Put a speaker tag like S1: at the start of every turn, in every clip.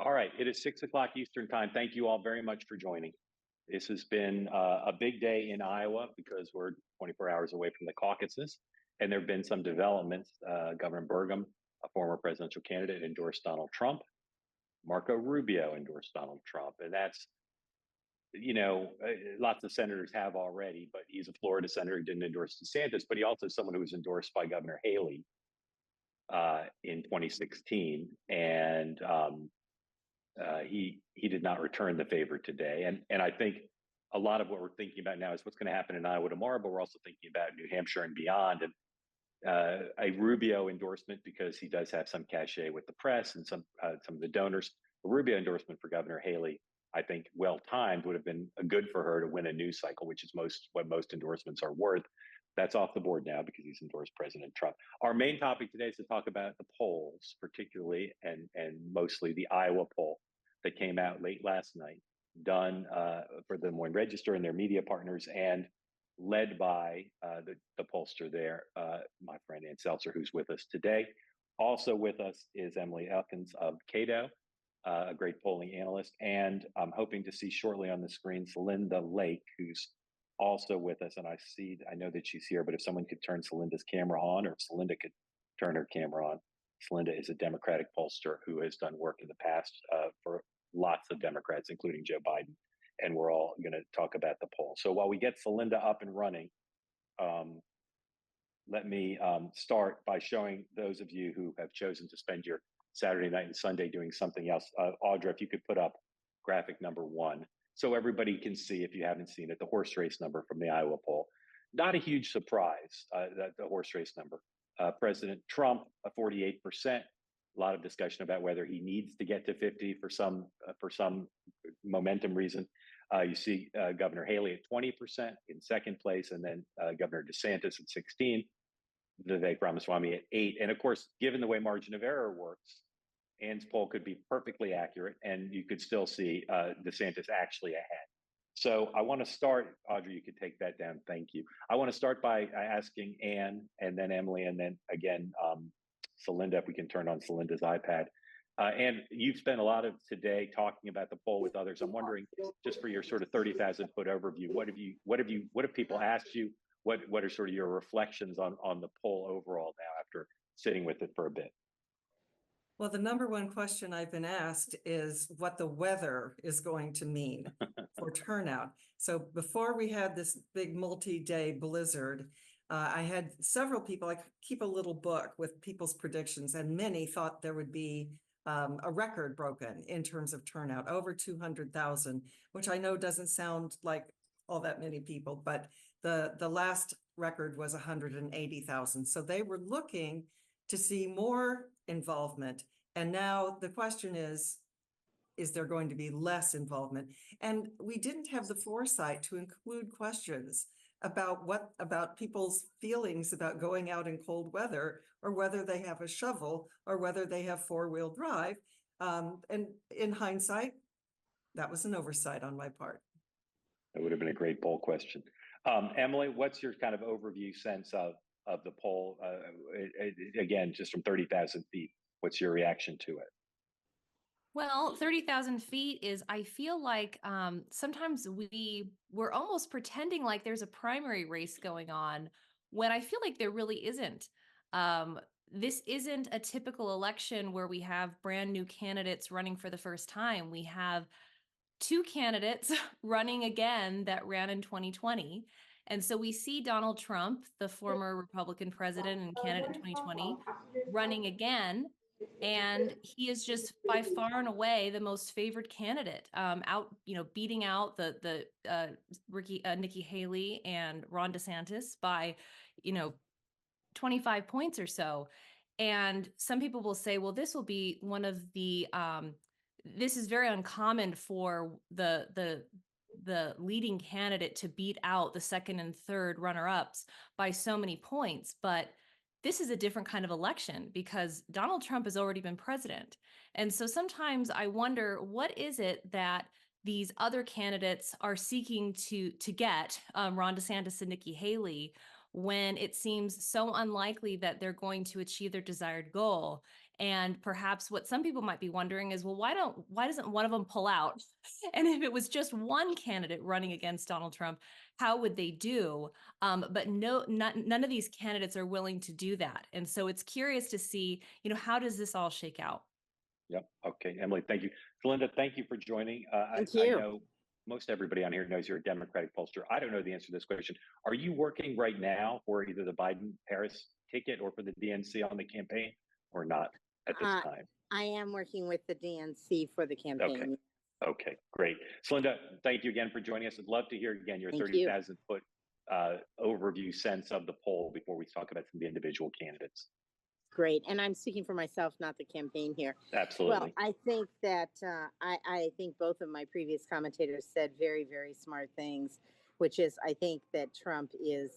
S1: All right, it is 6 o'clock Eastern time. Thank you all very much for joining. This has been a big day in Iowa because we're 24 hours away from the caucuses, and there have been some developments. Governor Burgum, a former presidential candidate, endorsed Donald Trump. Marco Rubio endorsed Donald Trump, and that's lots of senators have already, but he's a Florida senator. He didn't endorse DeSantis, but he also is someone who was endorsed by Governor Haley in 2016, and he did not return the favor today. And I think a lot of what we're thinking about now is what's going to happen in Iowa tomorrow, but we're also thinking about New Hampshire and beyond. And a Rubio endorsement, because he does have some cachet with the press and some of the donors. A Rubio endorsement for Governor Haley, I think, well timed, would have been good for her to win a news cycle, which is what most endorsements are worth. That's off the board now because he's endorsed President Trump. Our main topic today is to talk about the polls, particularly and mostly the Iowa poll that came out late last night, done for the Des Moines Register and their media partners, and led by the pollster there, my friend Selzer, who's with us today. Also with us is Emily Ekins of Cato, a great polling analyst, and I'm hoping to see shortly on the screen Celinda Lake, who's also with us. And I know that she's here, but if someone could turn Celinda's camera on, or if Celinda could turn her camera on. Celinda is a Democratic pollster who has done work in the past for lots of Democrats, including Joe Biden. And we're all going to talk about the poll. So while we get Celinda up and running, let me start by showing those of you who have chosen to spend your Saturday night and Sunday doing something else. Audra, if you could put up graphic number 1, so everybody can see, if you haven't seen it, the horse race number from the Iowa poll. Not a huge surprise, that the horse race number. President Trump, 48%. A lot of discussion about whether he needs to get to 50 for some momentum reason. You see Governor Haley at 20% in second place, and then Governor DeSantis at 16, Vivek Ramaswamy at 8. And of course, given the way margin of error works, Ann's poll could be perfectly accurate, and you could still see DeSantis actually ahead. So I want to start, Audrey, you could take that down. Thank you. I want to start by asking Ann, and then Emily, and then again, Celinda, if we can turn on Celinda's iPad. And you've spent a lot of today talking about the poll with others. I'm wondering, just for your sort of 30,000-foot overview, what have people asked you? What are sort of your reflections on the poll overall now after sitting with it for a bit?
S2: Well, the number one question I've been asked is what the weather is going to mean for turnout. So before we had this big multi-day blizzard, I had several people, I keep a little book with people's predictions, and many thought there would be a record broken in terms of turnout, over 200,000, which I know doesn't sound like all that many people, but the last record was 180,000. So they were looking to see more involvement. And now the question is there going to be less involvement? And we didn't have the foresight to include questions about people's feelings about going out in cold weather, or whether they have a shovel, or whether they have four-wheel drive. And in hindsight, that was an oversight on my part.
S1: That would have been a great poll question. Emily, what's your kind of overview sense of the poll? Again, just from 30,000 feet, what's your reaction to it?
S3: Well, 30,000 feet is, I feel like sometimes we're almost pretending like there's a primary race going on when I feel like there really isn't. This isn't a typical election where we have brand new candidates running for the first time. We have two candidates running again that ran in 2020. And so we see Donald Trump, the former Republican president and candidate in 2020, running again. And he is just by far and away the most favored candidate, beating out the Nikki Haley and Ron DeSantis by, 25 points or so. And some people will say, well, this will be one of the, this is very uncommon for the leading candidate to beat out the second and third runner-ups by so many points. But this is a different kind of election because Donald Trump has already been president. And so sometimes I wonder, what is it that these other candidates are seeking to get, Ron DeSantis and Nikki Haley, when it seems so unlikely that they're going to achieve their desired goal? And perhaps what some people might be wondering is, well, why doesn't one of them pull out? And if it was just one candidate running against Donald Trump, how would they do? But none of these candidates are willing to do that. And so it's curious to see, how does this all shake out?
S1: Yep. Okay, Emily, thank you. Celinda, thank you for joining.
S4: Thank
S1: I
S4: you.
S1: know most everybody on here knows you're a Democratic pollster. I don't know the answer to this question. Are you working right now for either the Biden-Harris ticket or for the DNC on the campaign, or not at this time?
S4: I am working with the DNC for the campaign.
S1: Okay, great. Celinda, thank you again for joining us. I'd love to hear again your
S4: Thank you.
S1: 30,000 foot overview sense of the poll before we talk about some of the individual candidates.
S4: Great. And I'm speaking for myself, not the campaign here.
S1: Absolutely.
S4: Well, I think that I think both of my previous commentators said very, very smart things, which is I think that Trump is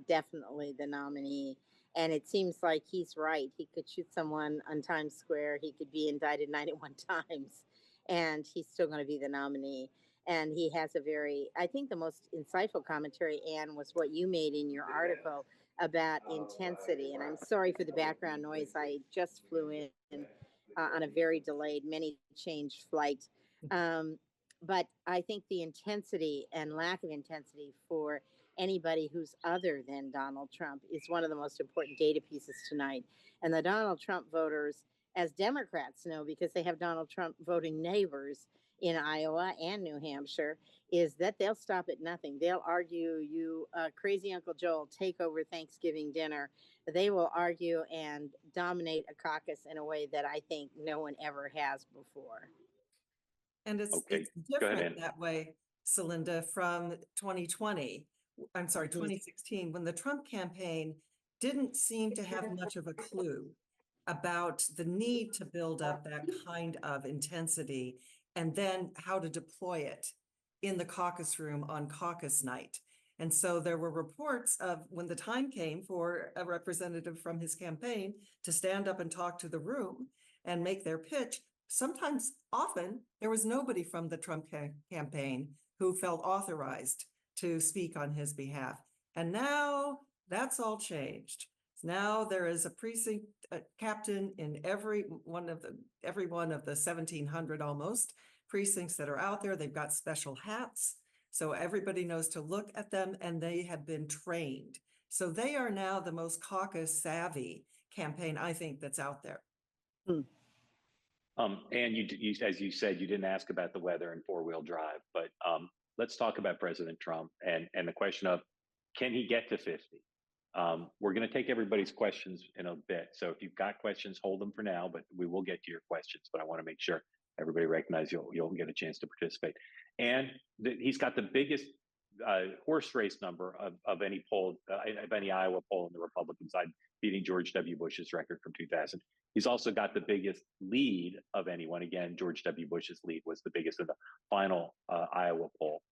S4: definitely the nominee. And it seems like he's right. He could shoot someone on Times Square. He could be indicted 91 times, and he's still going to be the nominee. And he has I think the most insightful commentary, Anne, was what you made in your article about intensity. And I'm sorry for the background noise. I just flew in on a very delayed, many changed flight. But I think the intensity and lack of intensity for anybody who's other than Donald Trump is one of the most important data pieces tonight. And the Donald Trump voters, as Democrats know, because they have Donald Trump voting neighbors in Iowa and New Hampshire, is that they'll stop at nothing. They'll argue, you crazy Uncle Joel, take over Thanksgiving dinner. They will argue and dominate a caucus in a way that I think no one ever has before.
S2: And it's different that way, Celinda, from 2020. I'm sorry, 2016, when the Trump campaign didn't seem to have much of a clue about the need to build up that kind of intensity and then how to deploy it in the caucus room on caucus night. And so there were reports of when the time came for a representative from his campaign to stand up and talk to the room and make their pitch. Sometimes, often, there was nobody from the Trump campaign who felt authorized to speak on his behalf. And now that's all changed. Now there is a precinct captain in every one of the 1,700 almost precincts that are out there. They've got special hats, so everybody knows to look at them, and they have been trained. So they are now the most caucus savvy campaign, I think, that's out there.
S1: And you, as you said, you didn't ask about the weather and four-wheel drive, but let's talk about President Trump and the question of, can he get to 50? We're going to take everybody's questions in a bit. So if you've got questions, hold them for now, but we will get to your questions. But I want to make sure everybody recognizes you'll get a chance to participate. And he's got the biggest horse race number of any poll, of any Iowa poll on the Republican side, beating George W. Bush's record from 2000. He's also got the biggest lead of anyone. Again, George W. Bush's lead was the biggest in the final Iowa poll.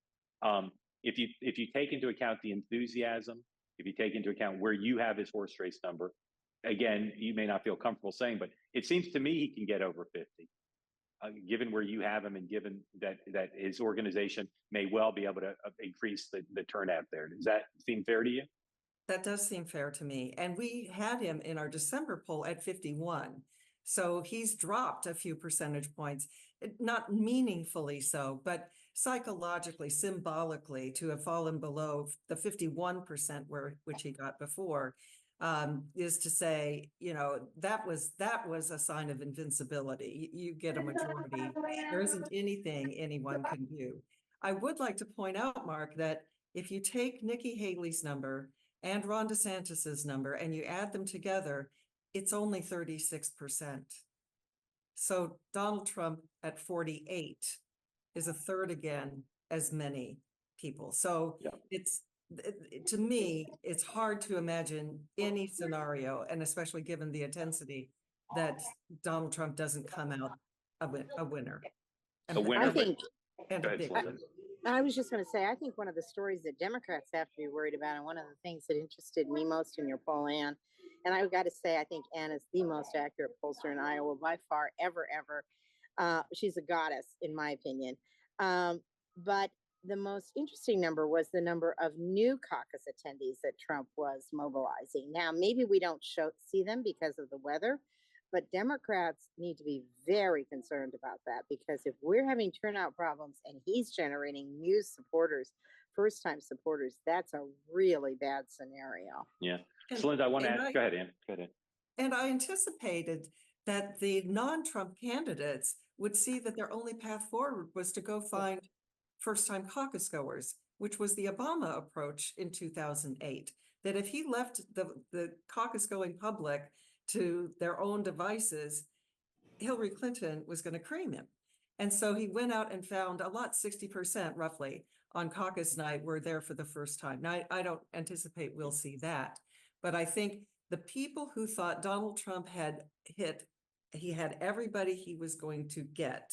S1: If you take into account the enthusiasm, if you take into account where you have his horse race number, again, you may not feel comfortable saying, but it seems to me he can get over 50. Given where you have him and given that his organization may well be able to increase the turnout there. Does that seem fair to you?
S2: That does seem fair to me. And we had him in our December poll at 51. So he's dropped a few percentage points, not meaningfully so, but psychologically, symbolically, to have fallen below the 51% which he got before. Is to say, that was a sign of invincibility. You get a majority. There isn't anything anyone can do. I would like to point out, Mark, that if you take Nikki Haley's number and Ron DeSantis's number and you add them together, it's only 36%. So Donald Trump at 48 is a third again as many people. So to me, it's hard to imagine any scenario, and especially given the intensity, that Donald Trump doesn't come out a winner.
S1: A winner,
S4: I was just going to say, I think one of the stories that Democrats have to be worried about, and one of the things that interested me most in your poll, Ann, and I've got to say, I think Ann is the most accurate pollster in Iowa by far, ever. She's a goddess, in my opinion. But the most interesting number was the number of new caucus attendees that Trump was mobilizing. Now, maybe we don't see them because of the weather, But Democrats need to be very concerned about that, because if we're having turnout problems and he's generating new supporters, first time supporters, that's a really bad scenario.
S1: Yeah.
S2: And-
S1: Celinda, I want to
S2: and
S1: ask, go ahead, Ann. Go ahead.
S2: And I anticipated that the non-Trump candidates would see that their only path forward was to go find first-time caucus goers, which was the Obama approach in 2008. That if he left the caucus going public to their own devices, Hillary Clinton was going to cream him. And so he went out and found a lot, 60% roughly on caucus night were there for the first time. Now, I don't anticipate we'll see that, but I think the people who thought Donald Trump he had everybody he was going to get.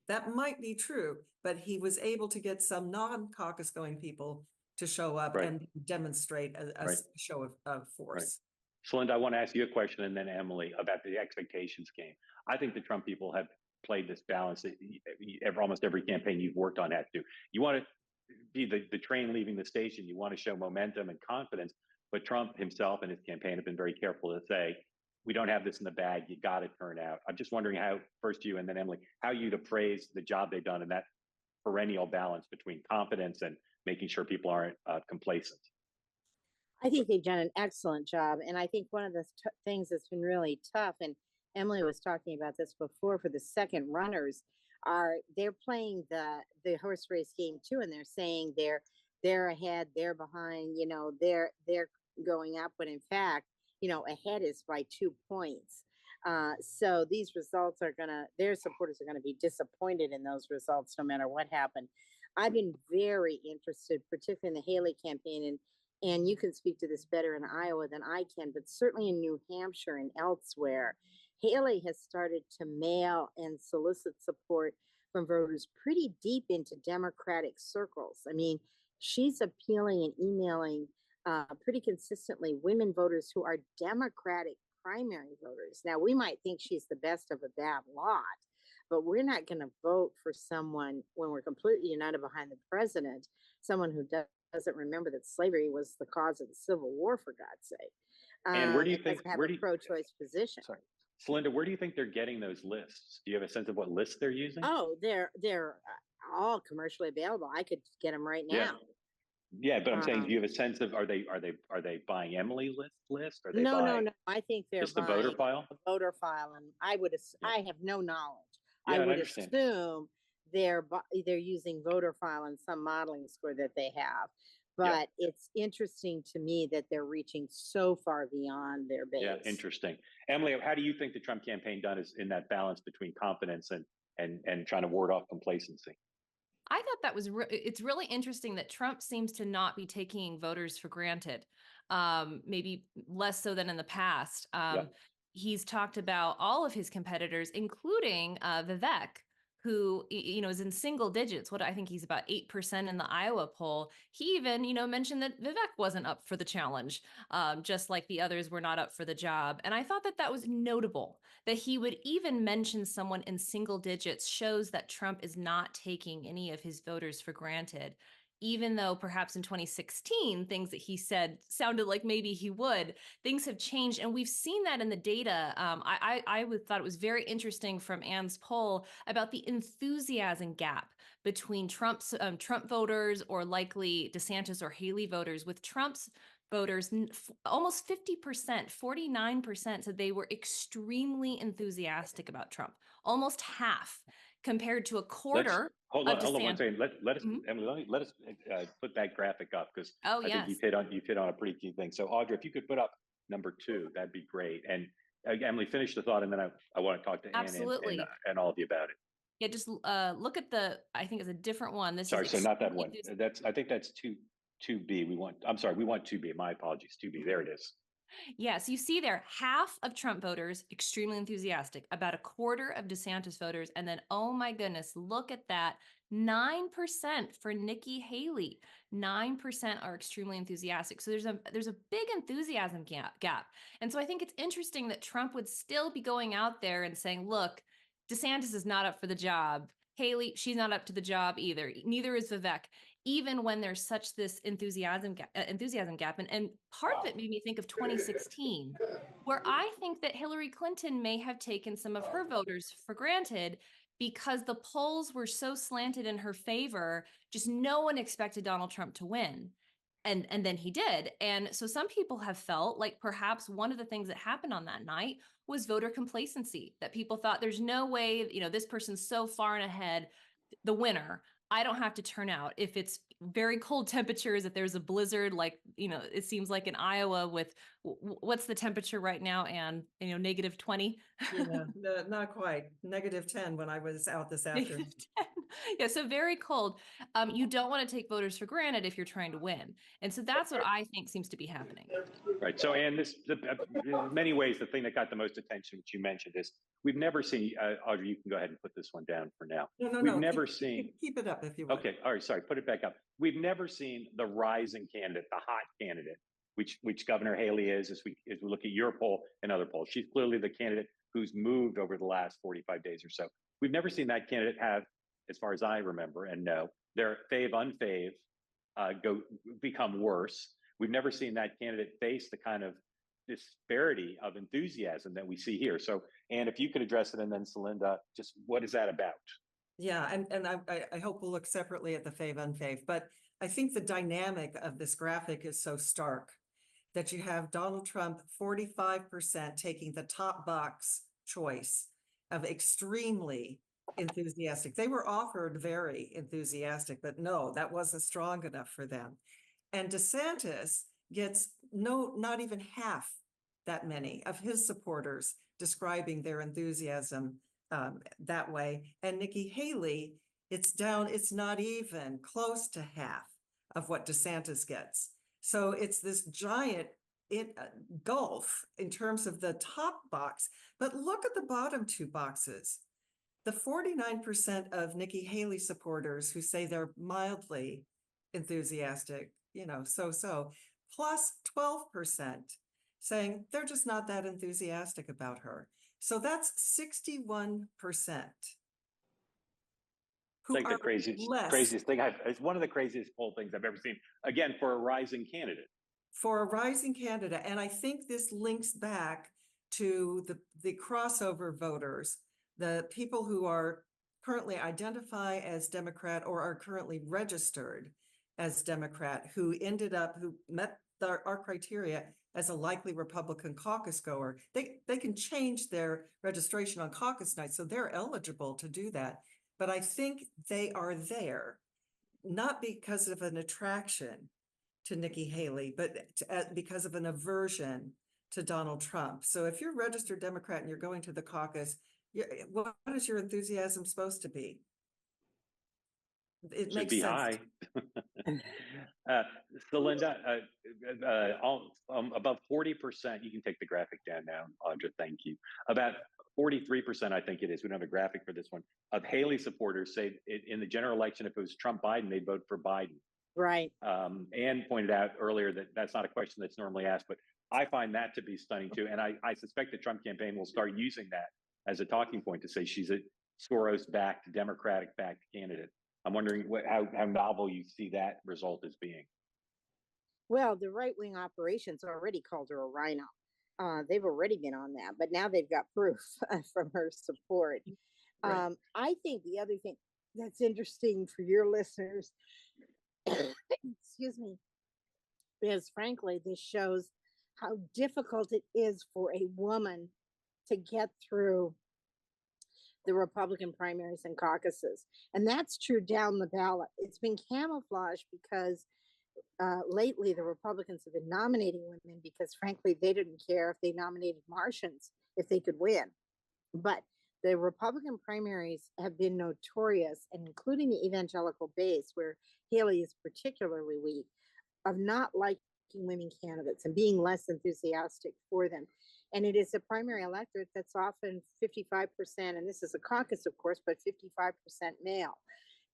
S2: That might be true, but he was able to get some non-caucus going people to show up
S1: Right.
S2: and demonstrate a
S1: Right.
S2: show of force.
S1: Celinda, I want to ask you a question, and then Emily, about the expectations game. I think the Trump people have played this balance that almost every campaign you've worked on has to. You want to be the train leaving the station. You want to show momentum and confidence. But Trump himself and his campaign have been very careful to say, we don't have this in the bag. You got to turn out. I'm just wondering how, first you and then Emily, how you'd appraise the job they've done in that perennial balance between confidence and making sure people aren't complacent.
S4: I think they've done an excellent job. And I think one of the things that's been really tough, and Emily was talking about this before, for the second runners, they're playing the horse race game too, and they're saying they're ahead, they're behind, they're going up, but in fact, ahead is by 2 points. So these results their supporters are gonna be disappointed in those results no matter what happened. I've been very interested, particularly in the Haley campaign, and you can speak to this better in Iowa than I can, but certainly in New Hampshire and elsewhere, Haley has started to mail and solicit support from voters pretty deep into Democratic circles. I mean, she's appealing and emailing pretty consistently women voters who are Democratic primary voters. Now, we might think she's the best of a bad lot, but we're not going to vote for someone when we're completely united behind the president, someone who doesn't remember that slavery was the cause of the Civil War, for God's sake.
S1: And where do you think,
S4: have a pro-choice position?
S1: Sorry, Celinda, where do you think they're getting those lists? Do you have a sense of what lists they're using?
S4: Oh, they're all commercially available. I could get them right now.
S1: Yeah, but I'm saying, do you have a sense of, are they buying Emily list? Are they
S4: No.
S1: buying
S4: I think they're
S1: just the
S4: buying
S1: voter file?
S4: the voter file, and I have no knowledge.
S1: Yeah,
S4: I
S1: I
S4: would
S1: understand.
S4: assume they're using voter file and some modeling score that they have. But it's interesting to me that they're reaching so far beyond their base.
S1: Yeah, interesting. Emily, how do you think the Trump campaign done is in that balance between confidence and trying to ward off complacency?
S3: I thought that was it's really interesting that Trump seems to not be taking voters for granted, maybe less so than in the past. He's talked about all of his competitors, including Vivek, who is in single digits. What I think he's about 8% in the Iowa poll. He even mentioned that Vivek wasn't up for the challenge, just like the others were not up for the job. And I thought that was notable. That he would even mention someone in single digits shows that Trump is not taking any of his voters for granted, even though perhaps in 2016, things that he said sounded like maybe he would. Things have changed, and we've seen that in the data. I thought it was very interesting from Ann's poll about the enthusiasm gap between Trump voters or likely DeSantis or Haley voters. With Trump's voters, almost 50%, 49% said they were extremely enthusiastic about Trump, almost half, compared to a quarter.
S1: Hold on 1 second. Let us, Emily, let us put that graphic up, because I think you've hit on a pretty key thing. So Audra, if you could put up number 2, that'd be great. And Emily, finish the thought, and then I want to talk to Ann and all of you about it.
S3: Yeah, just look at I think it's a different one.
S1: So not that one. I think that's 2B. We want 2B. My apologies. 2B. There it is.
S3: Yes, you see there, half of Trump voters extremely enthusiastic, about a quarter of DeSantis voters, and then, oh my goodness, look at that, 9% for Nikki Haley. 9% are extremely enthusiastic. So there's a big enthusiasm gap. And so I think it's interesting that Trump would still be going out there and saying, look, DeSantis is not up for the job. Haley, she's not up to the job either. Neither is Vivek. even when there's such this enthusiasm gap. And part of it made me think of 2016, where I think that Hillary Clinton may have taken some of her voters for granted because the polls were so slanted in her favor. Just no one expected Donald Trump to win. And then he did. And so some people have felt like perhaps one of the things that happened on that night was voter complacency, that people thought there's no way, this person's so far and ahead, the winner, I don't have to turn out. If it's very cold temperatures, if there's a blizzard, like, it seems like in Iowa with what's the temperature right now, and -20.
S2: Yeah, no, not quite. -10 when I was out this afternoon.
S3: -10. Yeah, so very cold. You don't want to take voters for granted if you're trying to win. And so that's what I think seems to be happening.
S1: Right. So, Anne, in many ways, the thing that got the most attention, which you mentioned, is we've never seen, Audrey, you can go ahead and put this one down for now.
S2: No,
S1: We've never seen.
S2: Keep it up if you want.
S1: Okay. All right. Sorry. Put it back up. We've never seen the rising candidate, the hot candidate, which Governor Haley is, as we look at your poll and other polls. She's clearly the candidate who's moved over the last 45 days or so. We've never seen that candidate have, as far as I remember and know, their fave become worse. We've never seen that candidate face the kind of disparity of enthusiasm that we see here. So, Anne, if you could address it, and then Celinda, just what is that about?
S2: Yeah, and I hope we'll look separately at the fave unfave, but I think the dynamic of this graphic is so stark that you have Donald Trump 45% taking the top box choice of extremely enthusiastic. They were offered very enthusiastic, but no, that wasn't strong enough for them. And DeSantis gets not even half that many of his supporters describing their enthusiasm that way. And Nikki Haley, it's not even close to half of what DeSantis gets. So it's this giant gulf in terms of the top box. But look at the bottom two boxes. The 49% of Nikki Haley supporters who say they're mildly enthusiastic, so, plus 12% saying they're just not that enthusiastic about her. So that's 61%.
S1: It's like the craziest thing. It's one of the craziest poll things I've ever seen. Again, for a rising candidate.
S2: For a rising candidate. And I think this links back to the crossover voters, the people who are currently identify as Democrat or are currently registered as Democrat, who met our criteria as a likely Republican caucus goer. They can change their registration on caucus night, so they're eligible to do that. But I think they are there, not because of an attraction to Nikki Haley, but because of an aversion to Donald Trump. So if you're a registered Democrat and you're going to the caucus, what is your enthusiasm supposed to be? It makes sense.
S1: High. Celinda, above 40%, you can take the graphic down now, Audra, thank you. About 43%, I think it is, we don't have a graphic for this one, of Haley supporters say in the general election, if it was Trump-Biden, they'd vote for Biden.
S4: Right.
S1: Anne pointed out earlier that that's not a question that's normally asked, but I find that to be stunning too. And I suspect the Trump campaign will start using that as a talking point to say she's a Soros-backed, Democratic-backed candidate. I'm wondering how novel you see that result as being.
S4: Well, the right-wing operations already called her a rhino. They've already been on that, but now they've got proof from her support. Right. I think the other thing that's interesting for your listeners, excuse me, is frankly, this shows how difficult it is for a woman to get through the Republican primaries and caucuses. And that's true down the ballot. It's been camouflaged because lately the Republicans have been nominating women because frankly, they didn't care if they nominated Martians, if they could win. But the Republican primaries have been notorious, and including the evangelical base, where Haley is particularly weak, of not liking women candidates and being less enthusiastic for them. And it is a primary electorate that's often 55%, and this is a caucus, of course, but 55% male,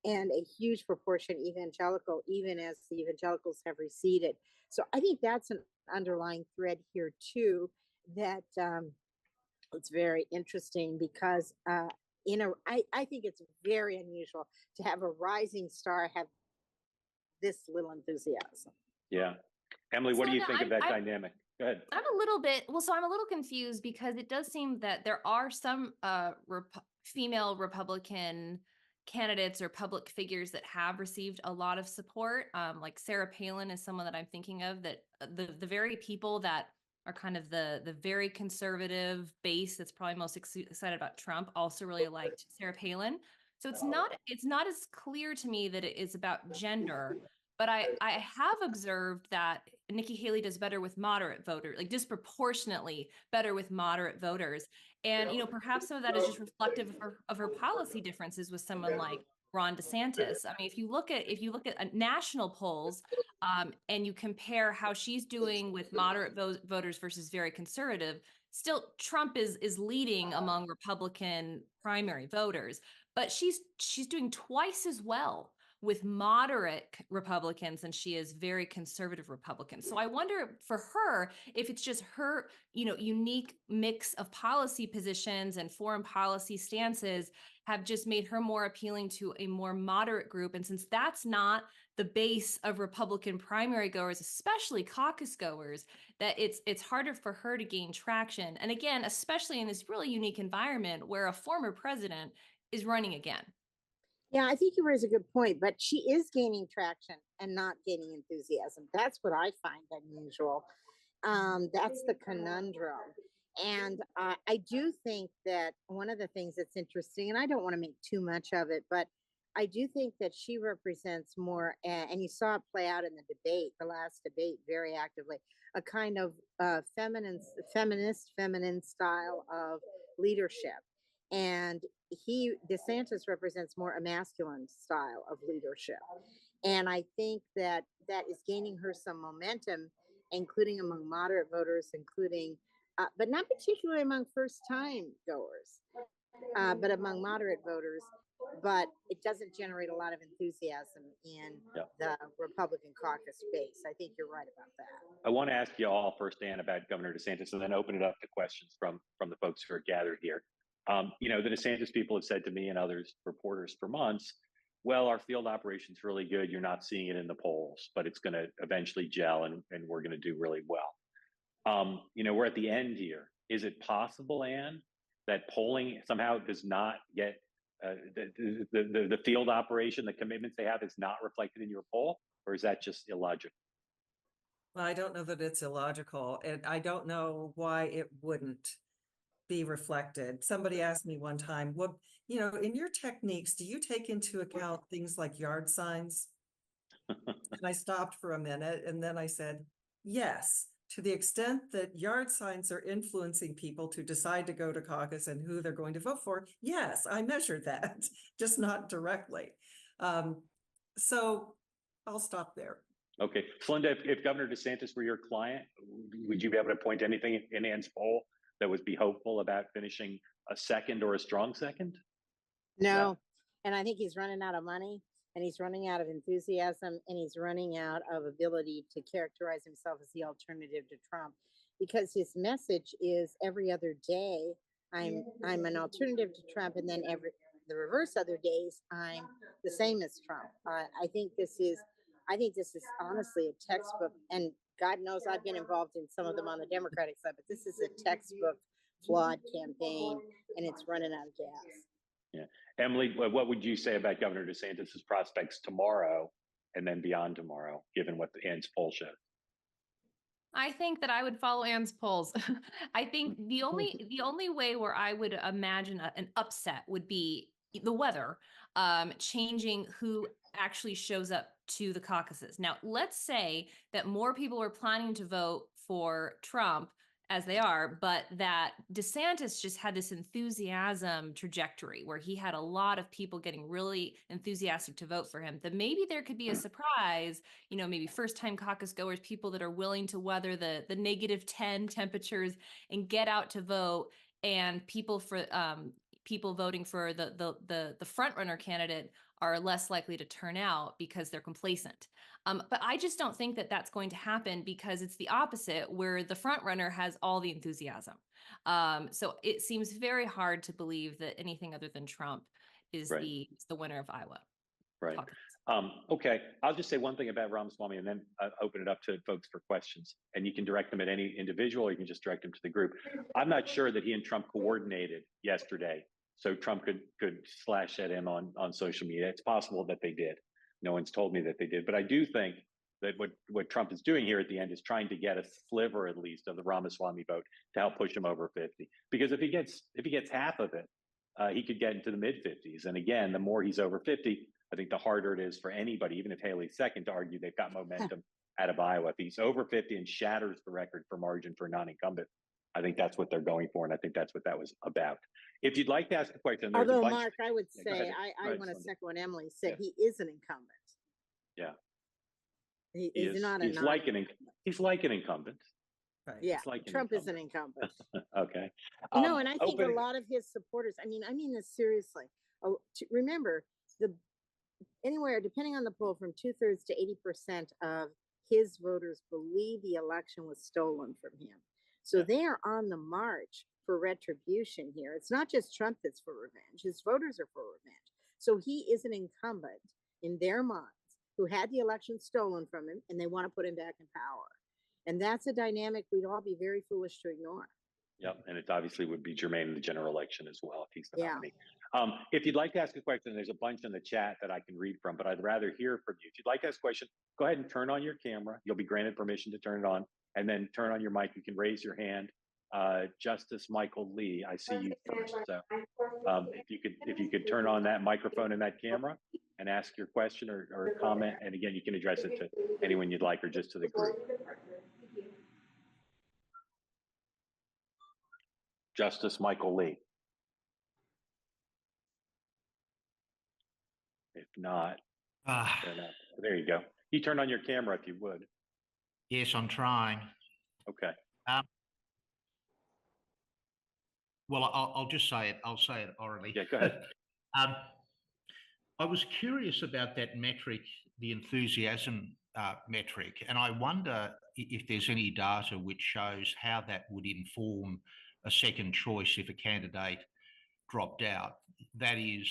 S4: and a huge proportion evangelical, even as the evangelicals have receded. So I think that's an underlying thread here, too, that it's very interesting because, I think it's very unusual to have a rising star have this little enthusiasm.
S1: Yeah. Emily, what do you
S3: Celinda,
S1: think of that dynamic? Go ahead.
S3: I'm a little bit, so I'm a little confused because it does seem that there are some female Republican candidates or public figures that have received a lot of support. Like Sarah Palin is someone that I'm thinking of, that the very people that are kind of the very conservative base that's probably most excited about Trump also really liked Sarah Palin. So it's not as clear to me that it is about gender. But I have observed that Nikki Haley does better with moderate voters, like disproportionately better with moderate voters. And, perhaps some of that is just reflective of her policy differences with someone like Ron DeSantis. I mean, if you look at national polls, and you compare how she's doing with moderate voters versus very conservative, still Trump is leading among Republican primary voters, but she's doing twice as well with moderate Republicans than she is very conservative Republicans. So I wonder for her if it's just her, unique mix of policy positions and foreign policy stances have just made her more appealing to a more moderate group. And since that's not the base of Republican primary goers, especially caucus goers, that it's harder for her to gain traction. And again, especially in this really unique environment where a former president is running again.
S4: Yeah, I think you raise a good point, but she is gaining traction and not gaining enthusiasm. That's what I find unusual. That's the conundrum. And I do think that one of the things that's interesting, and I don't want to make too much of it, but I do think that she represents more, and you saw it play out in the debate, the last debate, very actively, a kind of feminine style of leadership. And DeSantis represents more a masculine style of leadership. And I think that is gaining her some momentum, including among moderate voters, but not particularly among first-time goers, but among moderate voters. But it doesn't generate a lot of enthusiasm in the Republican caucus base. I think you're right about that.
S1: I want to ask you all firsthand about Governor DeSantis and then open it up to questions from the folks who are gathered here. The DeSantis people have said to me and others, reporters for months, well, our field operation's really good. You're not seeing it in the polls, but it's going to eventually gel and we're going to do really well. We're at the end here. Is it possible, Anne, that polling somehow does not get the field operation, the commitments they have is not reflected in your poll, or is that just illogical?
S2: Well, I don't know that it's illogical, and I don't know why it wouldn't be reflected. Somebody asked me one time, well, in your techniques, do you take into account things like yard signs? And I stopped for a minute and then I said, yes, to the extent that yard signs are influencing people to decide to go to caucus and who they're going to vote for. Yes, I measured that, just not directly. So I'll stop there.
S1: Okay. Celinda, if Governor DeSantis were your client, would you be able to point to anything in Anne's poll that would be hopeful about finishing a second or a strong second?
S4: No. And I think he's running out of money, and he's running out of enthusiasm, and he's running out of ability to characterize himself as the alternative to Trump, because his message is every other day, I'm an alternative to Trump. And then the reverse other days, I'm the same as Trump. I think this is honestly a textbook, and God knows I've been involved in some of them on the Democratic side, but this is a textbook flawed campaign, and it's running out of gas.
S1: Yeah. Emily, what would you say about Governor DeSantis's prospects tomorrow and then beyond tomorrow, given what Anne's poll showed?
S3: I think that I would follow Anne's polls. I think the only way where I would imagine an upset would be the weather changing who actually shows up to the caucuses. Now, let's say that more people are planning to vote for Trump as they are, but that DeSantis just had this enthusiasm trajectory where he had a lot of people getting really enthusiastic to vote for him, that maybe there could be a surprise, maybe first-time caucus goers, people that are willing to weather the -10 temperatures and get out to vote, and people voting for the front runner candidate are less likely to turn out because they're complacent. But I just don't think that that's going to happen, because it's the opposite, where the front runner has all the enthusiasm. So it seems very hard to believe that anything other than Trump is
S1: Right.
S3: the winner of Iowa.
S1: Right.
S3: caucus.
S1: Okay, I'll just say one thing about Ramaswamy and then open it up to folks for questions. And you can direct them at any individual, or you can just direct them to the group. I'm not sure that he and Trump coordinated yesterday, so Trump could slash at him on social media. It's possible that they did. No one's told me that they did, but I do think that what Trump is doing here at the end is trying to get a sliver at least of the Ramaswamy vote to help push him over 50. Because if he gets half of it, he could get into the mid 50s. And again, the more he's over 50, I think the harder it is for anybody, even if Haley's second, to argue they've got momentum out of Iowa. If he's over 50 and shatters the record for margin for a non-incumbent, I think that's what they're going for, and I think that's what that was about. If you'd like to ask a question, there's
S4: Although,
S1: a bunch.
S4: Mark, I would
S1: Yeah, go
S4: say,
S1: ahead.
S4: I
S1: Go ahead,
S4: want to
S1: Celinda.
S4: second what Emily said.
S1: Yeah.
S4: He is an incumbent.
S1: Yeah,
S4: He's not a
S1: he's like an incumbent.
S2: Right.
S4: Yeah,
S1: He's like an
S4: Trump is an
S1: incumbent.
S4: incumbent.
S1: Okay.
S4: And I think a
S1: opening-
S4: lot of his supporters, I mean this seriously. Remember, anywhere, depending on the poll, from 2/3 to 80% of his voters believe the election was stolen from him. So
S1: Yeah.
S4: they are on the march for retribution here. It's not just Trump that's for revenge. His voters are for revenge. So he is an incumbent in their minds who had the election stolen from him, and they want to put him back in power. And that's a dynamic we'd all be very foolish to ignore.
S1: Yep, and it obviously would be germane in the general election as well if he's the
S4: Yeah.
S1: nominee. If you'd like to ask a question, there's a bunch in the chat that I can read from, but I'd rather hear from you. If you'd like to ask a question, go ahead and turn on your camera. You'll be granted permission to turn it on, and then turn on your mic. You can raise your hand. Justice Michael Lee, I see you first. So if you could turn on that microphone and that camera and ask your question or comment, and again, you can address it to anyone you'd like or just to the group. Justice Michael Lee. If not, fair enough. There you go. You turn on your camera if you would.
S5: Yes, I'm trying.
S1: Okay.
S5: Well, I'll just say it. I'll say it orally.
S1: Yeah, go ahead.
S5: I was curious about that metric, the enthusiasm metric, and I wonder if there's any data which shows how that would inform a second choice if a candidate dropped out. That is,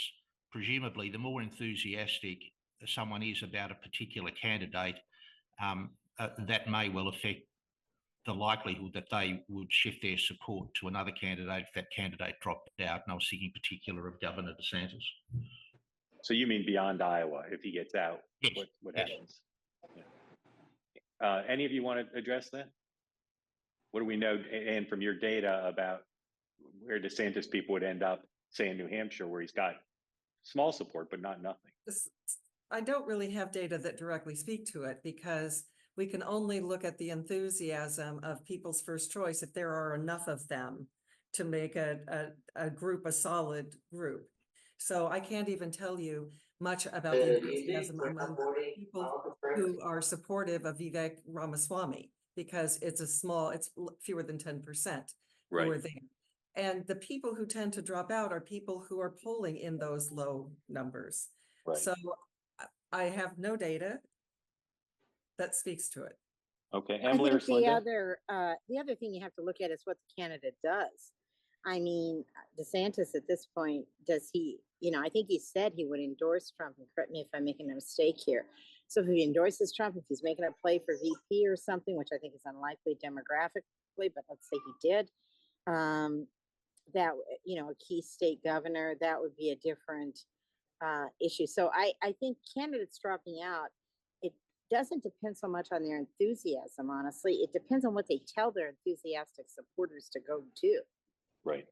S5: presumably, the more enthusiastic someone is about a particular candidate, that may well affect the likelihood that they would shift their support to another candidate if that candidate dropped out. And I was thinking in particular of Governor DeSantis.
S1: So you mean beyond Iowa, if he gets out,
S5: Yes,
S1: what
S5: yes.
S1: happens? Yeah. Any of you want to address that? What do we know, and from your data, about where DeSantis people would end up, say in New Hampshire, where he's got small support, but not nothing?
S2: I don't really have data that directly speak to it because we can only look at the enthusiasm of people's first choice if there are enough of them to make a group a solid group. So I can't even tell you much about the enthusiasm among people who are supportive of Vivek Ramaswamy because it's fewer than 10% who are
S1: Right.
S2: there. And the people who tend to drop out are people who are polling in those low numbers.
S1: Right.
S2: So I have no data that speaks to it.
S1: Okay,
S4: I
S1: Emily or
S4: think
S1: Celinda?
S4: the other thing you have to look at is what the candidate does. I mean, DeSantis at this point, does he, I think he said he would endorse Trump, and correct me if I'm making a mistake here. So if he endorses Trump, if he's making a play for VP or something, which I think is unlikely demographically, but let's say he did, that, a key state governor, that would be a different issue. So I think candidates dropping out, it doesn't depend so much on their enthusiasm, honestly. It depends on what they tell their enthusiastic supporters to go to.
S1: Right.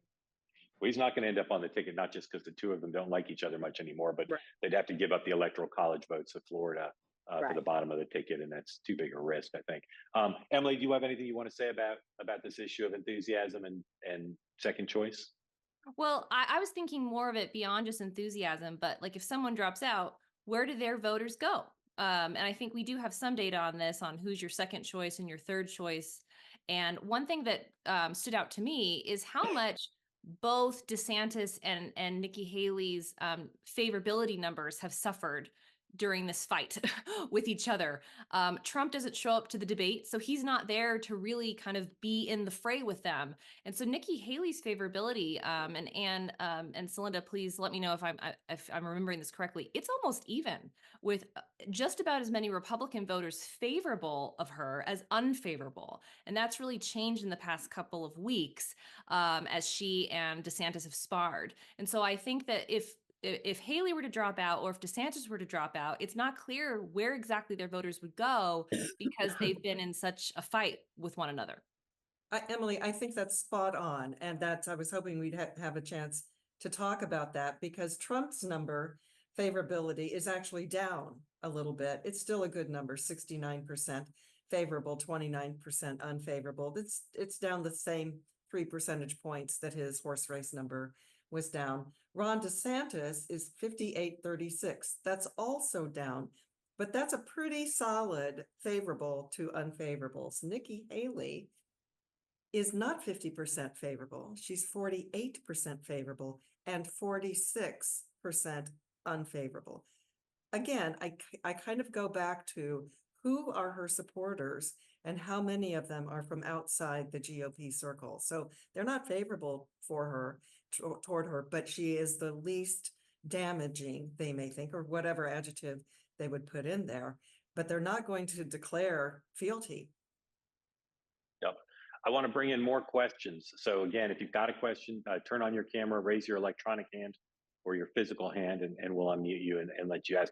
S1: Well, he's not going to end up on the ticket, not just because the two of them don't like each other much anymore, but
S4: Right.
S1: they'd have to give up the electoral college votes of Florida for the
S4: Right.
S1: bottom of the ticket, and that's too big a risk, I think. Emily, do you have anything you want to say about this issue of enthusiasm and second choice?
S3: Well, I was thinking more of it beyond just enthusiasm, but like if someone drops out, where do their voters go? And I think we do have some data on this, on who's your second choice and your third choice. And one thing that stood out to me is how much both DeSantis and Nikki Haley's favorability numbers have suffered during this fight with each other. Trump doesn't show up to the debate, so he's not there to really kind of be in the fray with them. And so Nikki Haley's favorability, and Anne and Celinda, please let me know if I'm remembering this correctly. It's almost even, with just about as many Republican voters favorable of her as unfavorable, and that's really changed in the past couple of weeks as she and DeSantis have sparred. And so I think that if Haley were to drop out, or if DeSantis were to drop out, it's not clear where exactly their voters would go because they've been in such a fight with one another.
S2: Emily, I think that's spot on. And I was hoping we'd have a chance to talk about that, because Trump's number favorability is actually down a little bit. It's still a good number, 69% favorable, 29% unfavorable. It's down the same 3 percentage points that his horse race number was down. Ron DeSantis is 58-36. That's also down, but that's a pretty solid favorable to unfavorables. Nikki Haley is not 50% favorable. She's 48% favorable and 46% unfavorable. Again, I kind of go back to who are her supporters and how many of them are from outside the GOP circle. So they're not favorable for her, toward her, but she is the least damaging, they may think, or whatever adjective they would put in there, but they're not going to declare fealty.
S1: Yep. I want to bring in more questions. So again, if you've got a question, turn on your camera, raise your electronic hand or your physical hand, and we'll unmute you and let you ask.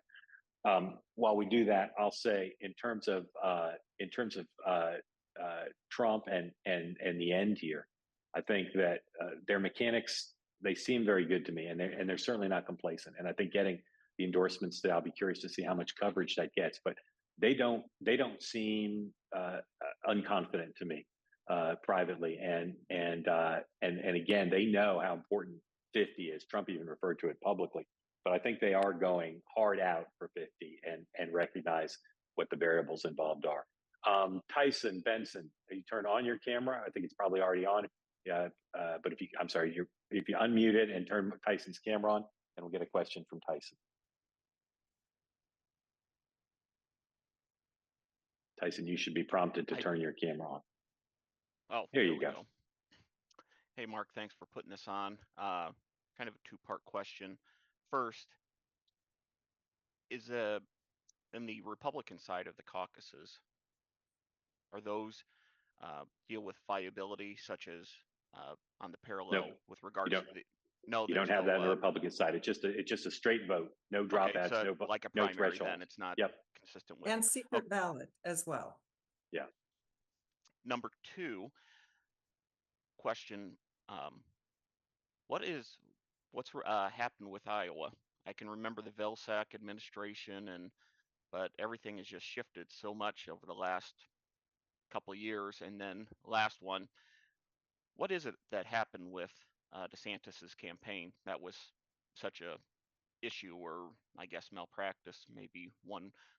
S1: While we do that, I'll say in terms of Trump and the end here, I think that their mechanics, they seem very good to me, and they're certainly not complacent. And I think getting the endorsements, I'll be curious to see how much coverage that gets, but they don't seem unconfident to me privately, and again, they know how important 50 is. Trump even referred to it publicly, but I think they are going hard out for 50 and recognize what the variables involved are. Tyson Benson, you turn on your camera. I think it's probably already on. Yeah, but if you unmute it and turn Tyson's camera on, and we'll get a question from Tyson. Tyson, you should be prompted to turn your camera on.
S6: Oh,
S1: here you go.
S6: Hey, Mark, thanks for putting this on. Kind of a two-part question. First, is in the Republican side of the caucuses, are those deal with viability, such as on the parallel with regards to the? No,
S1: you don't have that on the Republican side. It's just a straight vote, no dropouts,
S6: so
S1: no
S6: like a
S1: no
S6: primary.
S1: threshold.
S6: Then it's not consistent with
S2: and secret ballot as well.
S1: Yeah.
S6: Number two question: what's happened with Iowa? I can remember the Vilsack administration, but everything has just shifted so much over the last couple of years. And then last one, what is it that happened with DeSantis's campaign that was such a issue, or I guess malpractice, maybe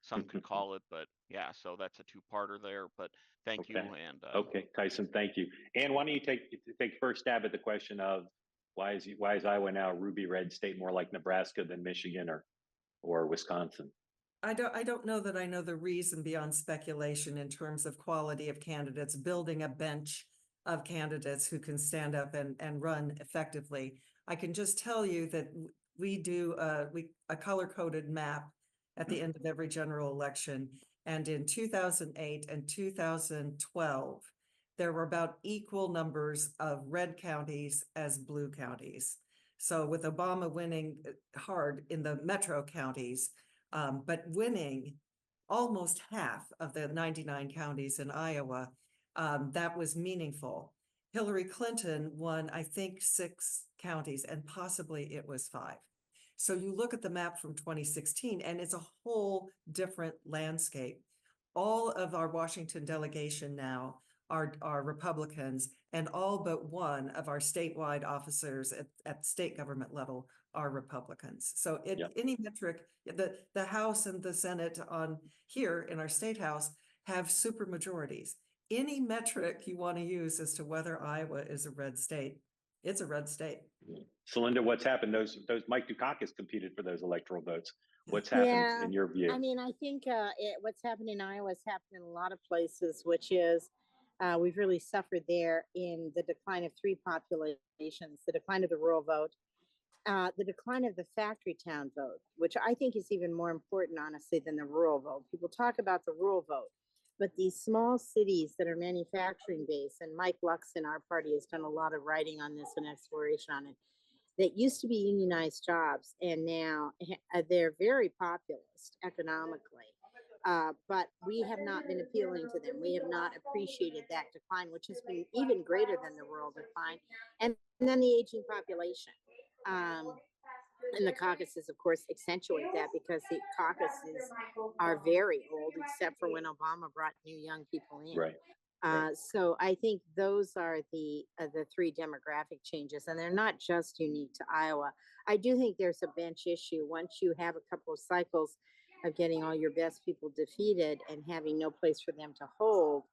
S6: some could call it, but yeah, so that's a two-parter there, but thank you. And
S1: okay, Tyson, thank you. And why don't you take first stab at the question of why is Iowa now a ruby red state, more like Nebraska than Michigan or Wisconsin?
S2: I don't know that I know the reason beyond speculation in terms of quality of candidates, building a bench of candidates who can stand up and run effectively. I can just tell you that we do a color-coded map at the end of every general election. And in 2008 and 2012, there were about equal numbers of red counties as blue counties. So with Obama winning hard in the metro counties, but winning almost half of the 99 counties in Iowa, that was meaningful. Hillary Clinton won, I think, 6 counties, and possibly it was 5. So you look at the map from 2016, and it's a whole different landscape. All of our Washington delegation now are Republicans, and all but one of our statewide officers at state government level are Republicans. So any metric, the House and the Senate on here in our state house have super majorities. Any metric you want to use as to whether Iowa is a red state, It's a red state.
S1: Celinda, what's happened? Those Mike Dukakis competed for those electoral votes. What's happened
S4: Yeah,
S1: in your view?
S4: I mean, I think what's happened in Iowa has happened in a lot of places, which is we've really suffered there in the decline of three populations: the decline of the rural vote, the decline of the factory town vote, which I think is even more important, honestly, than the rural vote. People talk about the rural vote, but these small cities that are manufacturing based, and Mike Lux in our party has done a lot of writing on this and exploration on it, that used to be unionized jobs, and now they're very populist economically. But we have not been appealing to them. We have not appreciated that decline, which has been even greater than the rural decline. And then the aging population. And the caucuses, of course, accentuate that because the caucuses are very old, except for when Obama brought new young people in.
S1: Right. Right.
S4: So I think those are the three demographic changes, and they're not just unique to Iowa. I do think there's a bench issue. Once you have a couple of cycles of getting all your best people defeated and having no place for them to hold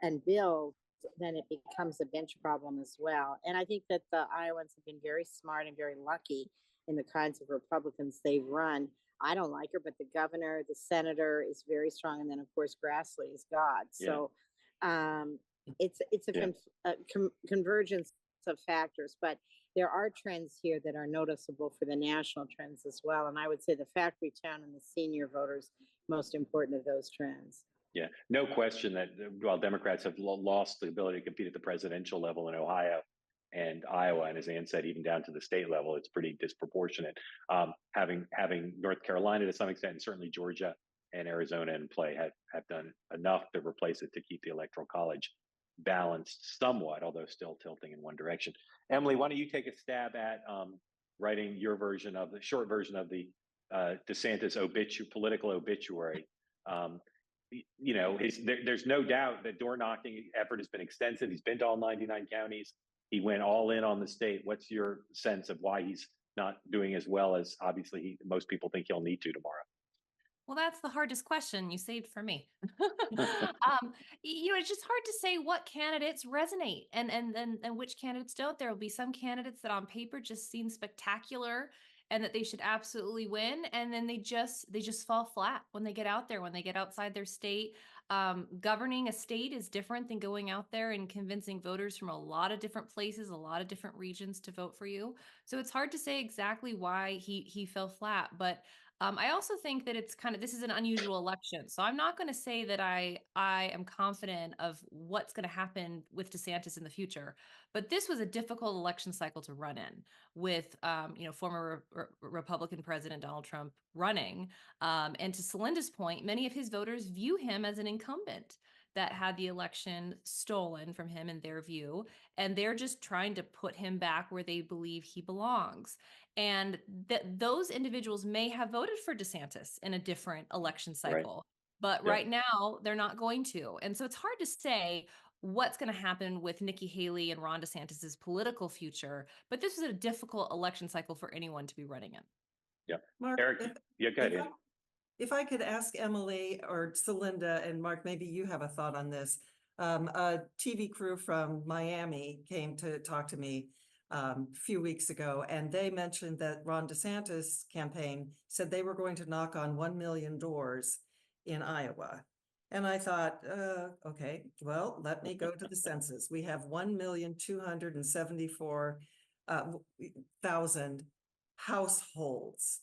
S4: and build, then it becomes a bench problem as well. And I think that the Iowans have been very smart and very lucky in the kinds of Republicans they've run. I don't like her, but the governor, the senator is very strong, and then of course Grassley is God.
S1: Yeah.
S4: So it's a convergence of factors, but there are trends here that are noticeable for the national trends as well. And I would say the factory town and the senior voters, most important of those trends.
S1: Yeah, no question that while Democrats have lost the ability to compete at the presidential level in Ohio and Iowa, and as Ann said, even down to the state level, it's pretty disproportionate. Having North Carolina to some extent, and certainly Georgia and Arizona in play have done enough to replace it to keep the Electoral College balanced somewhat, although still tilting in one direction. Emily, why don't you take a stab at writing your version of the short version of the DeSantis political obituary? There's no doubt that door knocking effort has been extensive. He's been to all 99 counties. He went all in on the state. What's your sense of why he's not doing as well as obviously most people think he'll need to tomorrow?
S3: Well, that's the hardest question you saved for me. It's just hard to say what candidates resonate and which candidates don't. There will be some candidates that on paper just seem spectacular and that they should absolutely win, and then they just fall flat when they get out there, when they get outside their state. Governing a state is different than going out there and convincing voters from a lot of different places, a lot of different regions to vote for you. So it's hard to say exactly why he fell flat, but I also think that this is an unusual election. So I'm not going to say that I am confident of what's going to happen with DeSantis in the future, but this was a difficult election cycle to run in with, former Republican President Donald Trump running. And to Celinda's point, many of his voters view him as an incumbent that had the election stolen from him in their view, and they're just trying to put him back where they believe he belongs. And that those individuals may have voted for DeSantis in a different election cycle, but right now they're not going to. And so it's hard to say what's going to happen with Nikki Haley and Ron DeSantis's political future, but this was a difficult election cycle for anyone to be running in.
S1: Yeah.
S2: Mark,
S1: Eric, go ahead.
S2: If I could ask Emily or Celinda, and Mark, maybe you have a thought on this. A TV crew from Miami came to talk to me a few weeks ago, and they mentioned that Ron DeSantis campaign said they were going to knock on 1 million doors in Iowa. And I thought, okay, well, let me go to the census. We have 1,274,000 households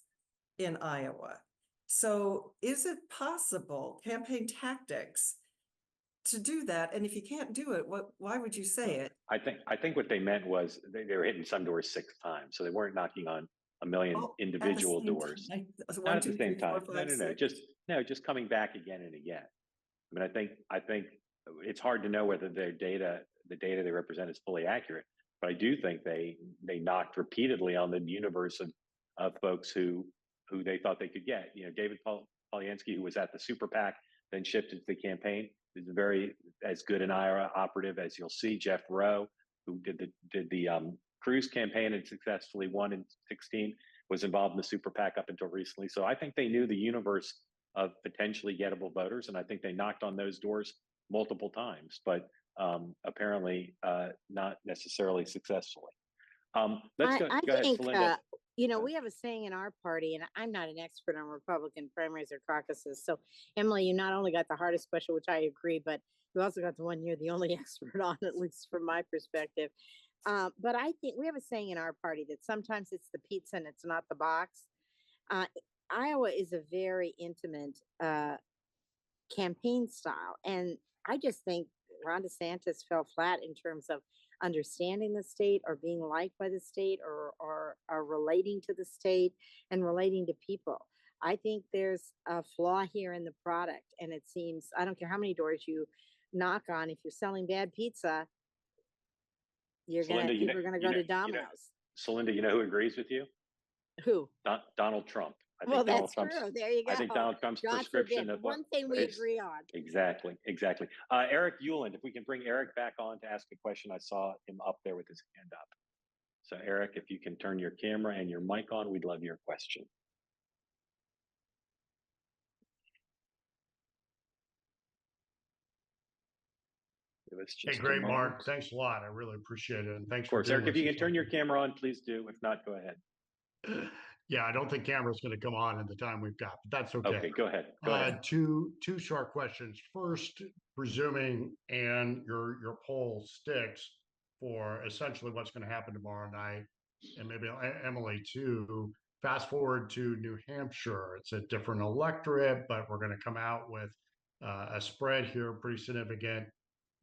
S2: in Iowa. So is it possible, campaign tactics, to do that? And if you can't do it, why would you say it?
S1: I think what they meant was they were hitting some doors 6 times, so they weren't knocking on a million individual doors. Not at the same time. No, just coming back again and again. I mean, I think it's hard to know whether the data they represent is fully accurate, but I do think they knocked repeatedly on the universe of folks who they thought they could get. David Polyansky, who was at the super PAC, then shifted to the campaign, is as good an Iowa operative as you'll see. Jeff Rowe, who did the Cruz campaign and successfully won in 2016, was involved in the super PAC up until recently. So I think they knew the universe of potentially gettable voters, and I think they knocked on those doors multiple times, but apparently not necessarily successfully. Let's
S4: I
S1: go ahead,
S4: think,
S1: Celinda.
S4: we have a saying in our party, and I'm not an expert on Republican primaries or caucuses. So, Emily, you not only got the hardest question, which I agree, but you also got the one you're the only expert on, at least from my perspective. But I think we have a saying in our party that sometimes it's the pizza and it's not the box. Uh, Iowa is a very intimate campaign style. And I just think Ron DeSantis fell flat in terms of understanding the state or being liked by the state or relating to the state and relating to people. I think there's a flaw here in the product. And it seems, I don't care how many doors you knock on, if you're selling bad pizza,
S1: Celinda,
S4: people are gonna go to Domino's.
S1: Celinda, you know who agrees with you?
S4: Who?
S1: Donald Trump. I
S4: Well,
S1: think Donald
S4: that's
S1: Trump's,
S4: true. There you go.
S1: I think Donald Trump's
S4: God
S1: prescription
S4: forbid.
S1: of what
S4: One thing we
S1: is
S4: agree on.
S1: exactly. Eric Euland, if we can bring Eric back on to ask a question, I saw him up there with his hand up. So Eric, if you can turn your camera and your mic on, we'd love your question. Give us
S7: Hey,
S1: just a
S7: great,
S1: moment.
S7: Mark. Thanks a lot. I really appreciate it. And thanks
S1: Of course,
S7: for doing
S1: Eric, if you
S7: this
S1: can turn your camera on, please do. If not, go ahead.
S7: Yeah, I don't think camera's going to come on in the time we've got, but that's okay.
S1: Okay, go ahead. Go ahead.
S7: Two short questions. First, presuming and your poll sticks for essentially what's going to happen tomorrow night, and maybe Emily too. Fast forward to New Hampshire. It's a different electorate, but we're going to come out with a spread here pretty significant.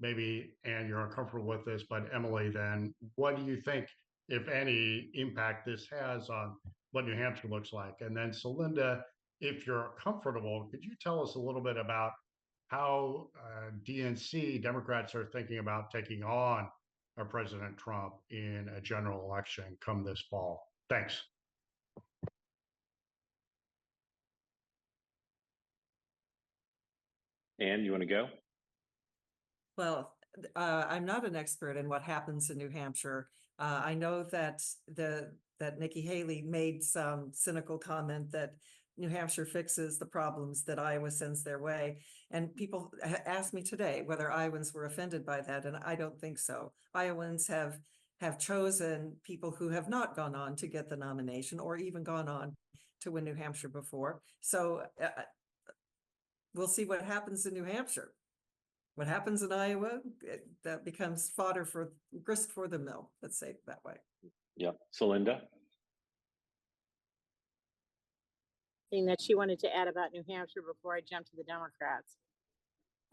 S7: Maybe, and you're uncomfortable with this, but Emily, then what do you think, if any, impact this has on what New Hampshire looks like? And then Celinda, if you're comfortable, could you tell us a little bit about how DNC Democrats are thinking about taking on President Trump in a general election come this fall? Thanks.
S1: Ann, you want to go?
S2: Well, I'm not an expert in what happens in New Hampshire. I know that Nikki Haley made some cynical comment that New Hampshire fixes the problems that Iowa sends their way. And people asked me today whether Iowans were offended by that, and I don't think so. Iowans have chosen people who have not gone on to get the nomination or even gone on to win New Hampshire before. So we'll see what happens in New Hampshire. What happens in Iowa, that becomes fodder for grist for the mill. Let's say it that way.
S1: Yeah, Celinda.
S4: Thing that she wanted to add about New Hampshire before I jump to the Democrats.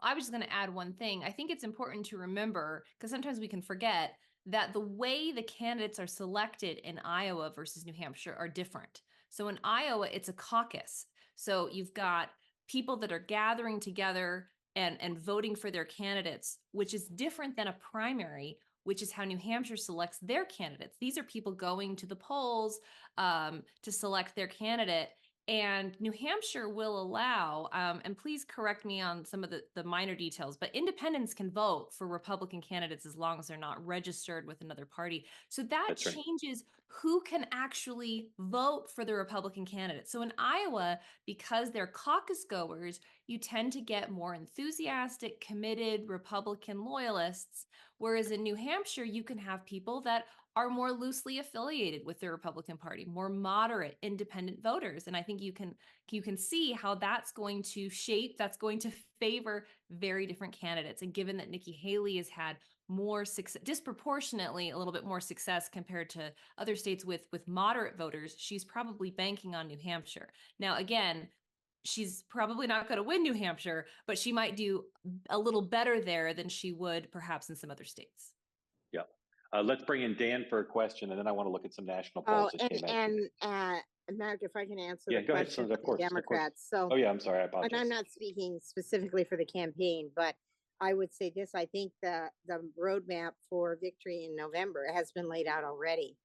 S3: I was just going to add one thing. I think it's important to remember, because sometimes we can forget, that the way the candidates are selected in Iowa versus New Hampshire are different. So in Iowa, it's a caucus. So you've got people that are gathering together and voting for their candidates, which is different than a primary, which is how New Hampshire selects their candidates. These are people going to the polls to select their candidate. And New Hampshire will allow, and please correct me on some of the minor details, but independents can vote for Republican candidates as long as they're not registered with another party. So that changes who can actually vote for the Republican candidate. So in Iowa, because they're caucus goers, you tend to get more enthusiastic, committed Republican loyalists. Whereas in New Hampshire, you can have people that are more loosely affiliated with the Republican Party, more moderate independent voters. And I think you can see how that's going to favor very different candidates. And given that Nikki Haley has had more success, disproportionately a little bit more success compared to other states with moderate voters, she's probably banking on New Hampshire. Now, again, she's probably not going to win New Hampshire, but she might do a little better there than she would perhaps in some other states.
S1: Yeah. Let's bring in Dan for a question, and then I want to look at some national polls that came out.
S4: Mark, if I can answer
S1: the
S4: question
S1: ahead,
S4: for the Democrats. So,
S1: oh yeah, I'm sorry, I apologize.
S4: And I'm not speaking specifically for the campaign, but I would say this: I think the roadmap for victory in November has been laid out already.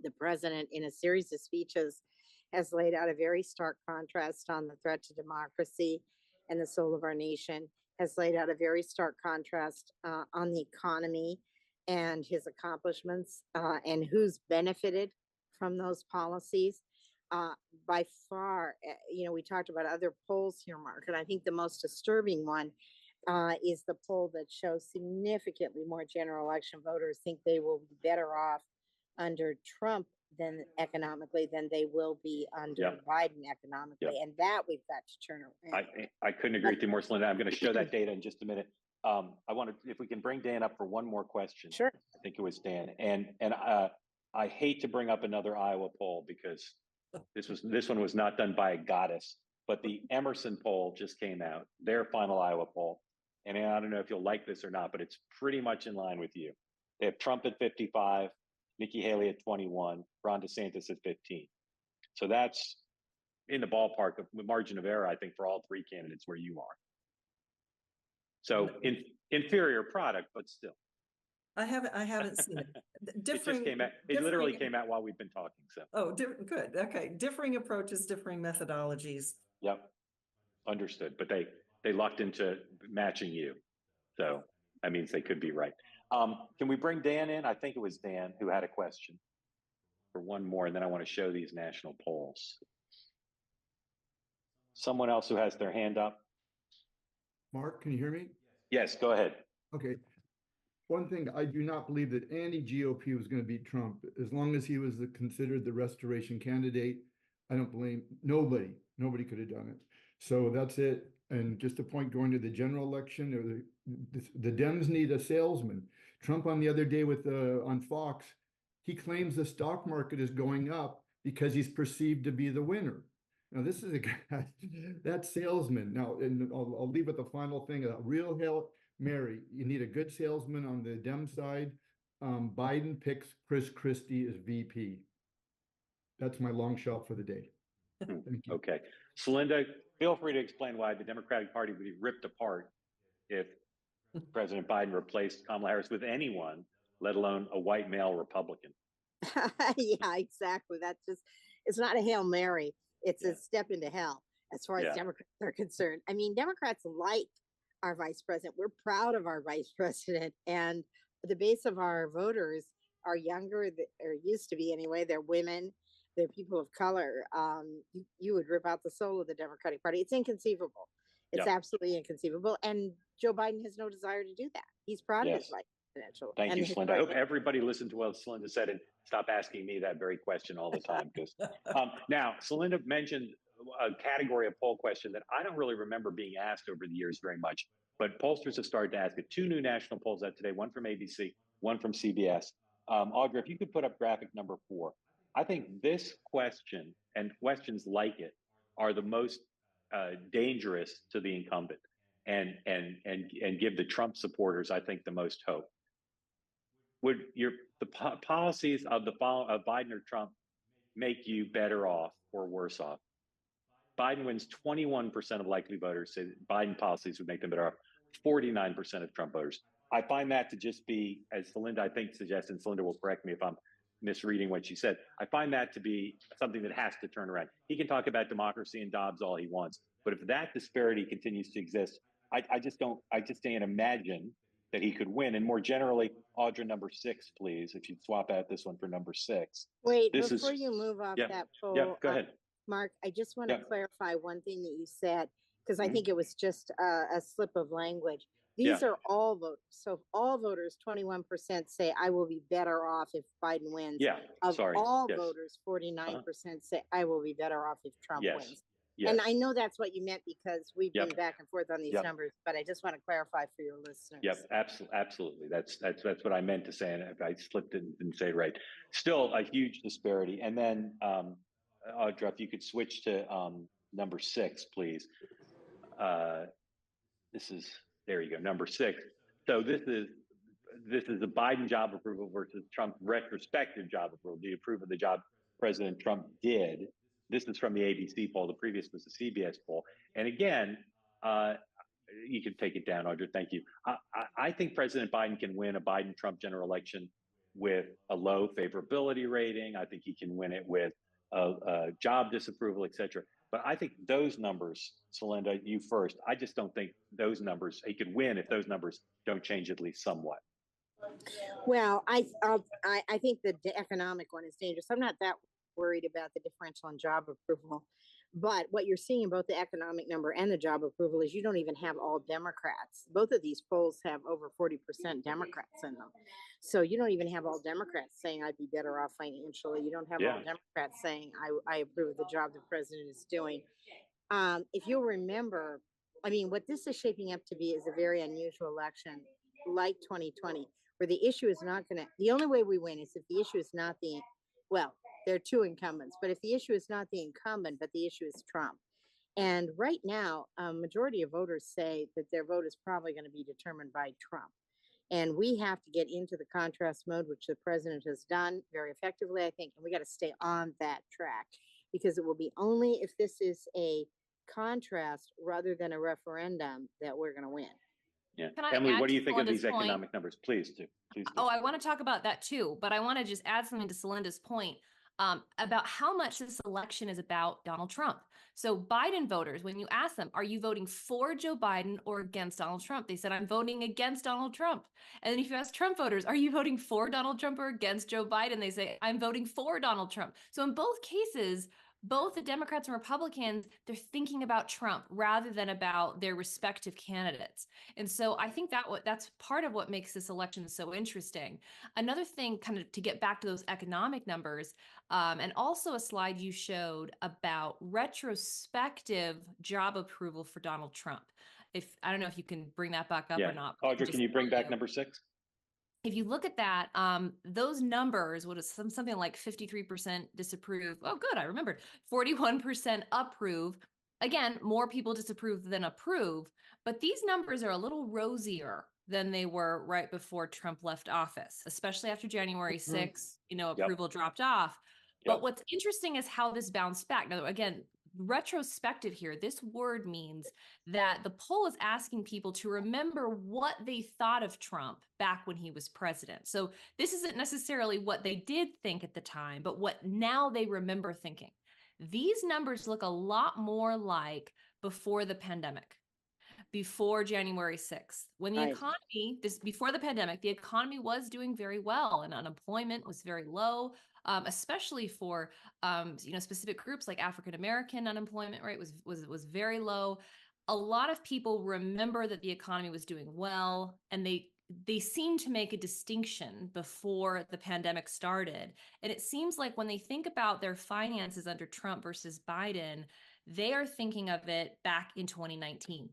S4: The president, in a series of speeches, has laid out a very stark contrast on the threat to democracy and the soul of our nation. Has laid out a very stark contrast on the economy and his accomplishments and who's benefited from those policies. By far, we talked about other polls here, Mark, and I think the most disturbing one is the poll that shows significantly more general election voters think they will be better off under Trump than economically than they will be under
S1: Yep.
S4: Biden economically. And that we've got to turn around.
S1: I couldn't agree with you more, Celinda. I'm going to show that data in just a minute. I want to, if we can bring Dan up for one more question.
S4: Sure.
S1: I think it was Dan. And I hate to bring up another Iowa poll because this one was not done by a goddess, but the Emerson poll just came out, their final Iowa poll. And I don't know if you'll like this or not, but it's pretty much in line with you. They have Trump at 55, Nikki Haley at 21, Ron DeSantis at 15. So that's in the ballpark of the margin of error, I think, for all three candidates where you are. So inferior product, but still.
S2: I haven't seen it.
S1: It just came out. It literally came out while we've been talking. So.
S2: Oh, good. Okay. Differing approaches, differing methodologies.
S1: Yep. Understood. But they lucked into matching you. So that means they could be right. Can we bring Dan in? I think it was Dan who had a question for one more, and then I want to show these national polls. Someone else who has their hand up.
S8: Mark, can you hear me?
S1: Yes, go ahead.
S8: Okay. One thing, I do not believe that any GOP was going to beat Trump. As long as he was considered the restoration candidate, I don't blame nobody could have done it. So that's it. And just a point going to the general election, or the Dems need a salesman. Trump on the other day on Fox, he claims the stock market is going up because he's perceived to be the winner. Now, this is a guy, that salesman. Now, and I'll leave with the final thing. A real Hail Mary, you need a good salesman on the Dem side. Biden picks Chris Christie as VP. That's my long shot for the day. Thank you.
S1: Okay. Celinda, feel free to explain why the Democratic Party would be ripped apart if President Biden replaced Kamala Harris with anyone, let alone a white male Republican.
S4: Yeah, exactly. It's not a Hail Mary. It's a step into hell as far as Democrats are concerned. I mean, Democrats like our vice president. We're proud of our vice president, and the base of our voters are younger, or used to be anyway. They're women, they're people of color. You would rip out the soul of the Democratic Party. It's inconceivable. It's absolutely inconceivable. And Joe Biden has no desire to do that. He's proud of his vice presidential.
S1: Thank you, Celinda. I hope everybody listened to what Celinda said and stop asking me that very question all the time. Because now, Celinda mentioned a category of poll question that I don't really remember being asked over the years very much, but pollsters have started to ask it. Two new national polls out today, one from ABC, one from CBS. Audra, if you could put up graphic number 4. I think this question and questions like it are the most dangerous to the incumbent and give the Trump supporters, I think, the most hope. Would the policies of Biden or Trump make you better off or worse off? Biden wins 21% of likely voters say that Biden policies would make them better off. 49% of Trump voters. I find that to just be, as Celinda, I think, suggests, and Celinda will correct me if I'm misreading what she said. I find that to be something that has to turn around. He can talk about democracy and Dobbs all he wants, but if that disparity continues to exist, I just can't imagine that he could win. And more generally, Audra, number 6, please, if you'd swap out this one for number 6.
S4: Wait, before you move off that poll,
S1: go ahead.
S4: Mark, I just want to clarify one thing that you said, because I think it was just a slip of language. These are all voters. So all voters, 21% say I will be better off if Biden wins. All voters, 49% say I will be better off if Trump wins. And I know that's what you meant because we've been back and forth on these numbers, but I just want to clarify for your listeners.
S1: Absolutely. That's what I meant to say, and if I slipped it and didn't say it right. Still a huge disparity. And then, Audra, if you could switch to number 6, please. There you go, number 6. So this is the Biden job approval versus Trump retrospective job approval. Do you approve of the job President Trump did? This is from the ABC poll. The previous was the CBS poll. And again, you can take it down, Audra. Thank you. I think President Biden can win a Biden-Trump general election with a low favorability rating. I think he can win it with a job disapproval, et cetera. But I think those numbers, Celinda, you first, I just don't think those numbers, he could win if those numbers don't change at least somewhat.
S4: Well, I think the economic one is dangerous. I'm not that worried about the differential in job approval But what you're seeing in both the economic number and the job approval is you don't even have all Democrats. Both of these polls have over 40% Democrats in them. So you don't even have all Democrats saying I'd be better off financially. You don't have all Democrats saying I approve of the job the president is doing. If you'll remember, I mean, what this is shaping up to be is a very unusual election like 2020, where the issue is not going to, the only way we win is if the issue is not the, well, there are two incumbents, but if the issue is not the incumbent, but the issue is Trump. And right now, a majority of voters say that their vote is probably going to be determined by Trump. And we have to get into the contrast mode, which the president has done very effectively, I think, and we got to stay on that track, because it will be only if this is a contrast rather than a referendum that we're going to win.
S1: Yeah.
S3: Can I
S1: Emily,
S3: add
S1: what do
S3: to
S1: you think of
S3: Celinda's
S1: these
S3: point?
S1: economic numbers? Please do. Please do.
S3: Oh, I want to talk about that too, but I want to just add something to Celinda's point about how much this election is about Donald Trump. So Biden voters, when you ask them, are you voting for Joe Biden or against Donald Trump? They said, I'm voting against Donald Trump. And then if you ask Trump voters, are you voting for Donald Trump or against Joe Biden? They say, I'm voting for Donald Trump. So in both cases, both the Democrats and Republicans, they're thinking about Trump rather than about their respective candidates. And so I think that's part of what makes this election so interesting. Another thing, kind of to get back to those economic numbers, and also a slide you showed about retrospective job approval for Donald Trump. I don't know if you can bring that back up or not.
S1: Audra, can you bring back number 6?
S3: If you look at that, those numbers, what is something like 53% disapprove. Oh, good, I remembered. 41% approve. Again, more people disapprove than approve, but these numbers are a little rosier than they were right before Trump left office, especially after January 6th, approval dropped off. But what's interesting is how this bounced back. Now, again, retrospective here, this word means that the poll is asking people to remember what they thought of Trump back when he was president. So this isn't necessarily what they did think at the time, but what now they remember thinking. These numbers look a lot more like before the pandemic, before January 6th, when the economy, before the pandemic, the economy was doing very well and unemployment was very low. Especially for specific groups like African American unemployment rate was very low. A lot of people remember that the economy was doing well, and they seem to make a distinction before the pandemic started. And it seems like when they think about their finances under Trump versus Biden, they are thinking of it back in 2019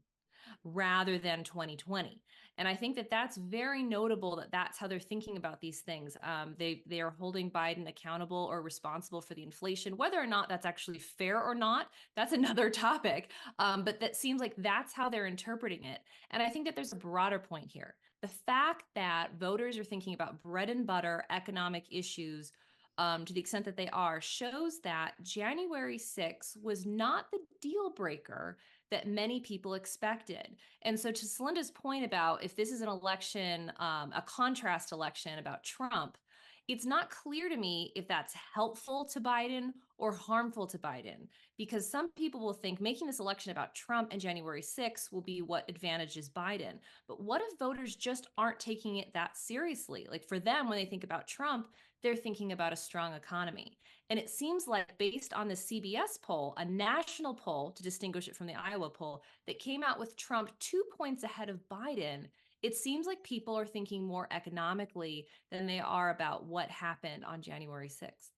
S3: rather than 2020. And I think that that's very notable, that that's how they're thinking about these things. They are holding Biden accountable or responsible for the inflation. Whether or not that's actually fair or not, that's another topic. But that seems like that's how they're interpreting it. And I think that there's a broader point here. The fact that voters are thinking about bread and butter economic issues to the extent that they are, shows that January 6th was not the deal breaker that many people expected. And so to Celinda's point about if this is an election, a contrast election about Trump, it's not clear to me if that's helpful to Biden or harmful to Biden, because some people will think making this election about Trump and January 6th will be what advantages Biden. But what if voters just aren't taking it that seriously? Like for them, when they think about Trump, they're thinking about a strong economy. And it seems like based on the CBS poll, a national poll to distinguish it from the Iowa poll that came out with Trump 2 points ahead of Biden, it seems like people are thinking more economically than they are about what happened on January 6th.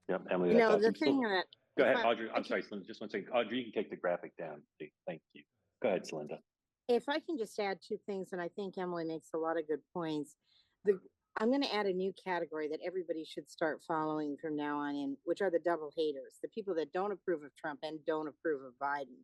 S1: Yep, Emily, that's awesome.
S4: The thing that...
S1: Go ahead, Audrey. I'm sorry, Celinda, just one second. Audrey, you can take the graphic down. Thank you. Go ahead, Celinda.
S4: If I can just add 2 things, and I think Emily makes a lot of good points. I'm going to add a new category that everybody should start following from now on in, which are the double haters, the people that don't approve of Trump and don't approve of Biden.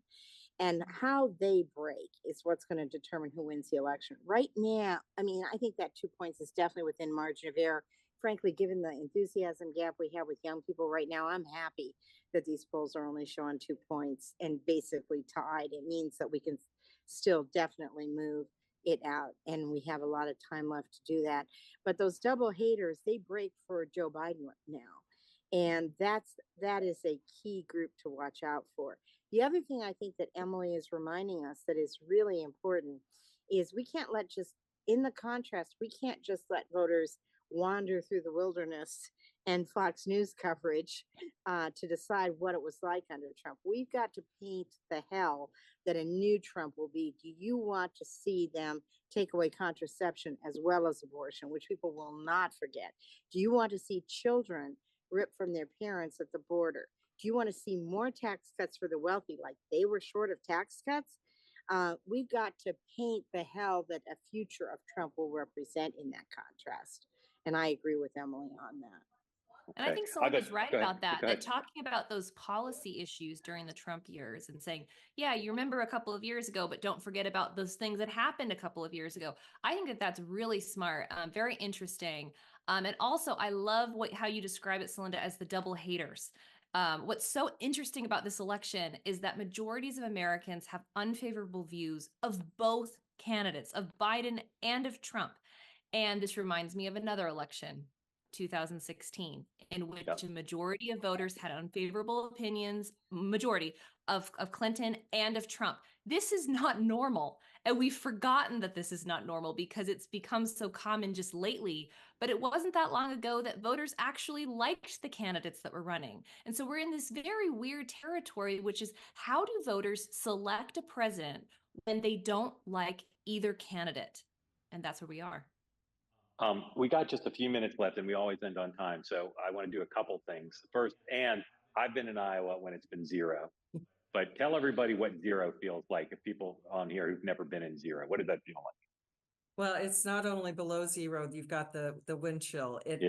S4: And how they break is what's going to determine who wins the election. Right now, I mean, I think that 2 points is definitely within margin of error. Frankly, given the enthusiasm gap we have with young people right now, I'm happy that these polls are only showing 2 points and basically tied. It means that we can still definitely move it out, and we have a lot of time left to do that. But those double haters, they break for Joe Biden now, and that is a key group to watch out for. The other thing I think that Emily is reminding us that is really important is we can't let in the contrast, we can't just let voters wander through the wilderness and Fox News coverage to decide what it was like under Trump. We've got to paint the hell that a new Trump will be. Do you want to see them take away contraception as well as abortion, which people will not forget? Do you want to see children ripped from their parents at the border? Do you want to see more tax cuts for the wealthy, like they were short of tax cuts? We've got to paint the hell that a future of Trump will represent in that contrast. And I agree with Emily on that.
S3: And I
S1: Okay.
S3: think Celinda's right
S1: Go ahead.
S3: about that,
S1: Go
S3: that
S1: ahead.
S3: talking about those policy issues during the Trump years and saying, yeah, you remember a couple of years ago, but don't forget about those things that happened a couple of years ago. I think that that's really smart, very interesting. And also, I love how you describe it, Celinda, as the double haters. What's so interesting about this election is that majorities of Americans have unfavorable views of both candidates, of Biden and of Trump. And this reminds me of another election, 2016, in which a majority of voters had unfavorable opinions, majority of Clinton and of Trump. This is not normal. And we've forgotten that this is not normal because it's become so common just lately. But it wasn't that long ago that voters actually liked the candidates that were running. And so we're in this very weird territory, which is, how do voters select a president when they don't like either candidate? And that's where we are.
S1: We got just a few minutes left, and we always end on time. So I want to do a couple things. First, and I've been in Iowa when it's been zero, but tell everybody what zero feels like. If people on here who've never been in zero, what does that feel like?
S2: Well, it's not only below zero, you've got the wind chill. It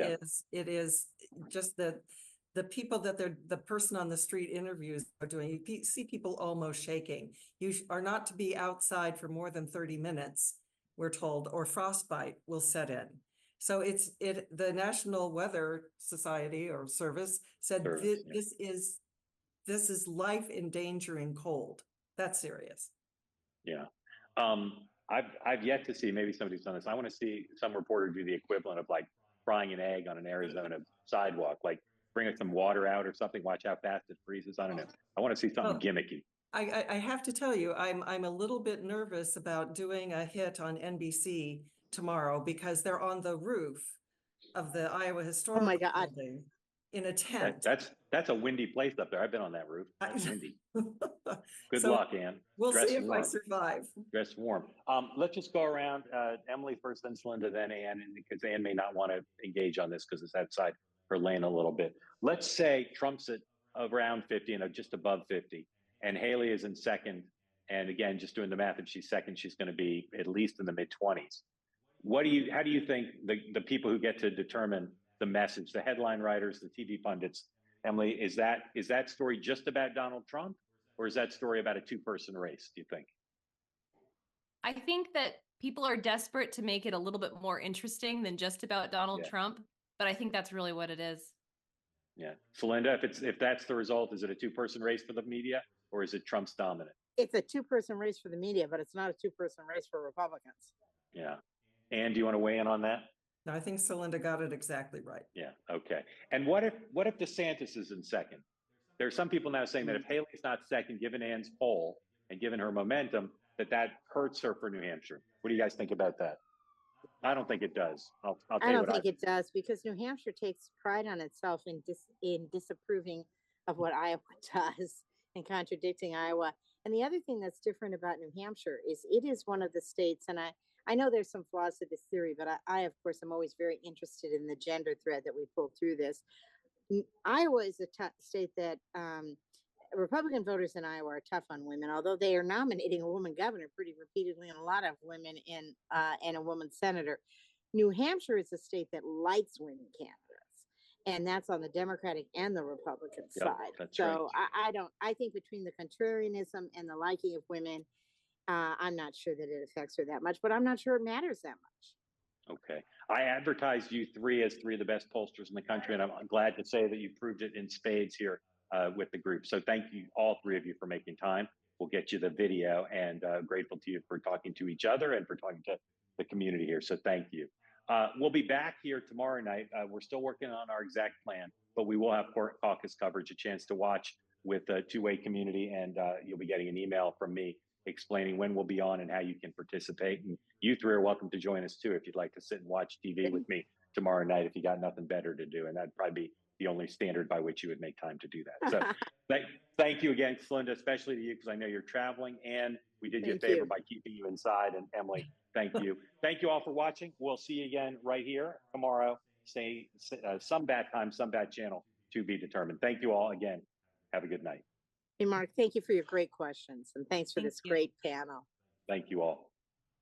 S2: is just the people that the person on the street interviews are doing. You see people almost shaking. You are not to be outside for more than 30 minutes, we're told, or frostbite will set in. So the National Weather Society or Service said this is life endangering cold. That's serious.
S1: Yeah. I've yet to see, maybe somebody's done this. I want to see some reporter do the equivalent of like frying an egg on an Arizona sidewalk, like bring some water out or something, watch how fast it freezes. I don't know. I want to see something gimmicky.
S2: I have to tell you, I'm a little bit nervous about doing a hit on NBC tomorrow because they're on the roof of the Iowa Historical Building in a tent.
S1: That's a windy place up there. I've been on that roof. That's windy. Good
S2: So
S1: luck, Ann.
S2: We'll
S1: Dress
S2: see if
S1: warm.
S2: I survive.
S1: Dress warm. Let's just go around. Emily first, then Celinda, then Ann, because Ann may not want to engage on this because it's outside her lane a little bit. Let's say Trump's at around 50 and just above 50, and Haley is in second. And again, just doing the math, if she's second, she's going to be at least in the mid-20s. How do you think the people who get to determine the message, the headline writers, the TV pundits, Emily, is that story just about Donald Trump, or is that story about a two-person race, do you think?
S3: I think that people are desperate to make it a little bit more interesting than just about Donald Trump, but I think that's really what it is.
S1: Yeah. Celinda, if that's the result, is it a two-person race for the media, or is it Trump's dominant?
S4: It's a two-person race for the media, but it's not a two-person race for Republicans.
S1: Yeah. Ann, do you want to weigh in on that?
S2: No, I think Celinda got it exactly right.
S1: Yeah. Okay. And what if DeSantis is in second? There are some people now saying that if Haley's not second, given Ann's poll and given her momentum, that hurts her for New Hampshire. What do you guys think about that? I don't think it does.
S4: I don't think it does, because New Hampshire takes pride on itself in disapproving of what Iowa does and contradicting Iowa. And the other thing that's different about New Hampshire is it is one of the states, and I know there's some flaws to this theory, but I of course, am always very interested in the gender thread that we pulled through this. Iowa is a state that Republican voters in Iowa are tough on women, although they are nominating a woman governor pretty repeatedly and a lot of women and a woman senator. New Hampshire is a state that likes women candidates, and that's on the Democratic and the Republican side. So right. I think between the contrarianism and the liking of women, I'm not sure that it affects her that much, but I'm not sure it matters that much.
S1: Okay. I advertised you three as three of the best pollsters in the country, and I'm glad to say that you proved it in spades here with the group. So thank you, all three of you, for making time. We'll get you the video, and grateful to you for talking to each other and for talking to the community here. So thank you. We'll be back here tomorrow night. We're still working on our exact plan, but we will have caucus coverage, a chance to watch with the two-way community, and you'll be getting an email from me explaining when we'll be on and how you can participate. And you three are welcome to join us too if you'd like to sit and watch TV with me tomorrow night if you got nothing better to do. And that'd probably be the only standard by which you would make time to do that. So thank you again, Celinda, especially to you, because I know you're traveling, and we did you a
S4: Thank
S1: favor
S4: you.
S1: by keeping you inside. And Emily, thank you. Thank you all for watching. We'll see you again right here tomorrow. Some bad time, some bad channel to be determined. Thank you all again. Have a good night.
S4: Hey, Mark, thank you for your great questions, and thanks for
S2: Thank
S4: this
S2: you.
S4: great panel.
S1: Thank you all.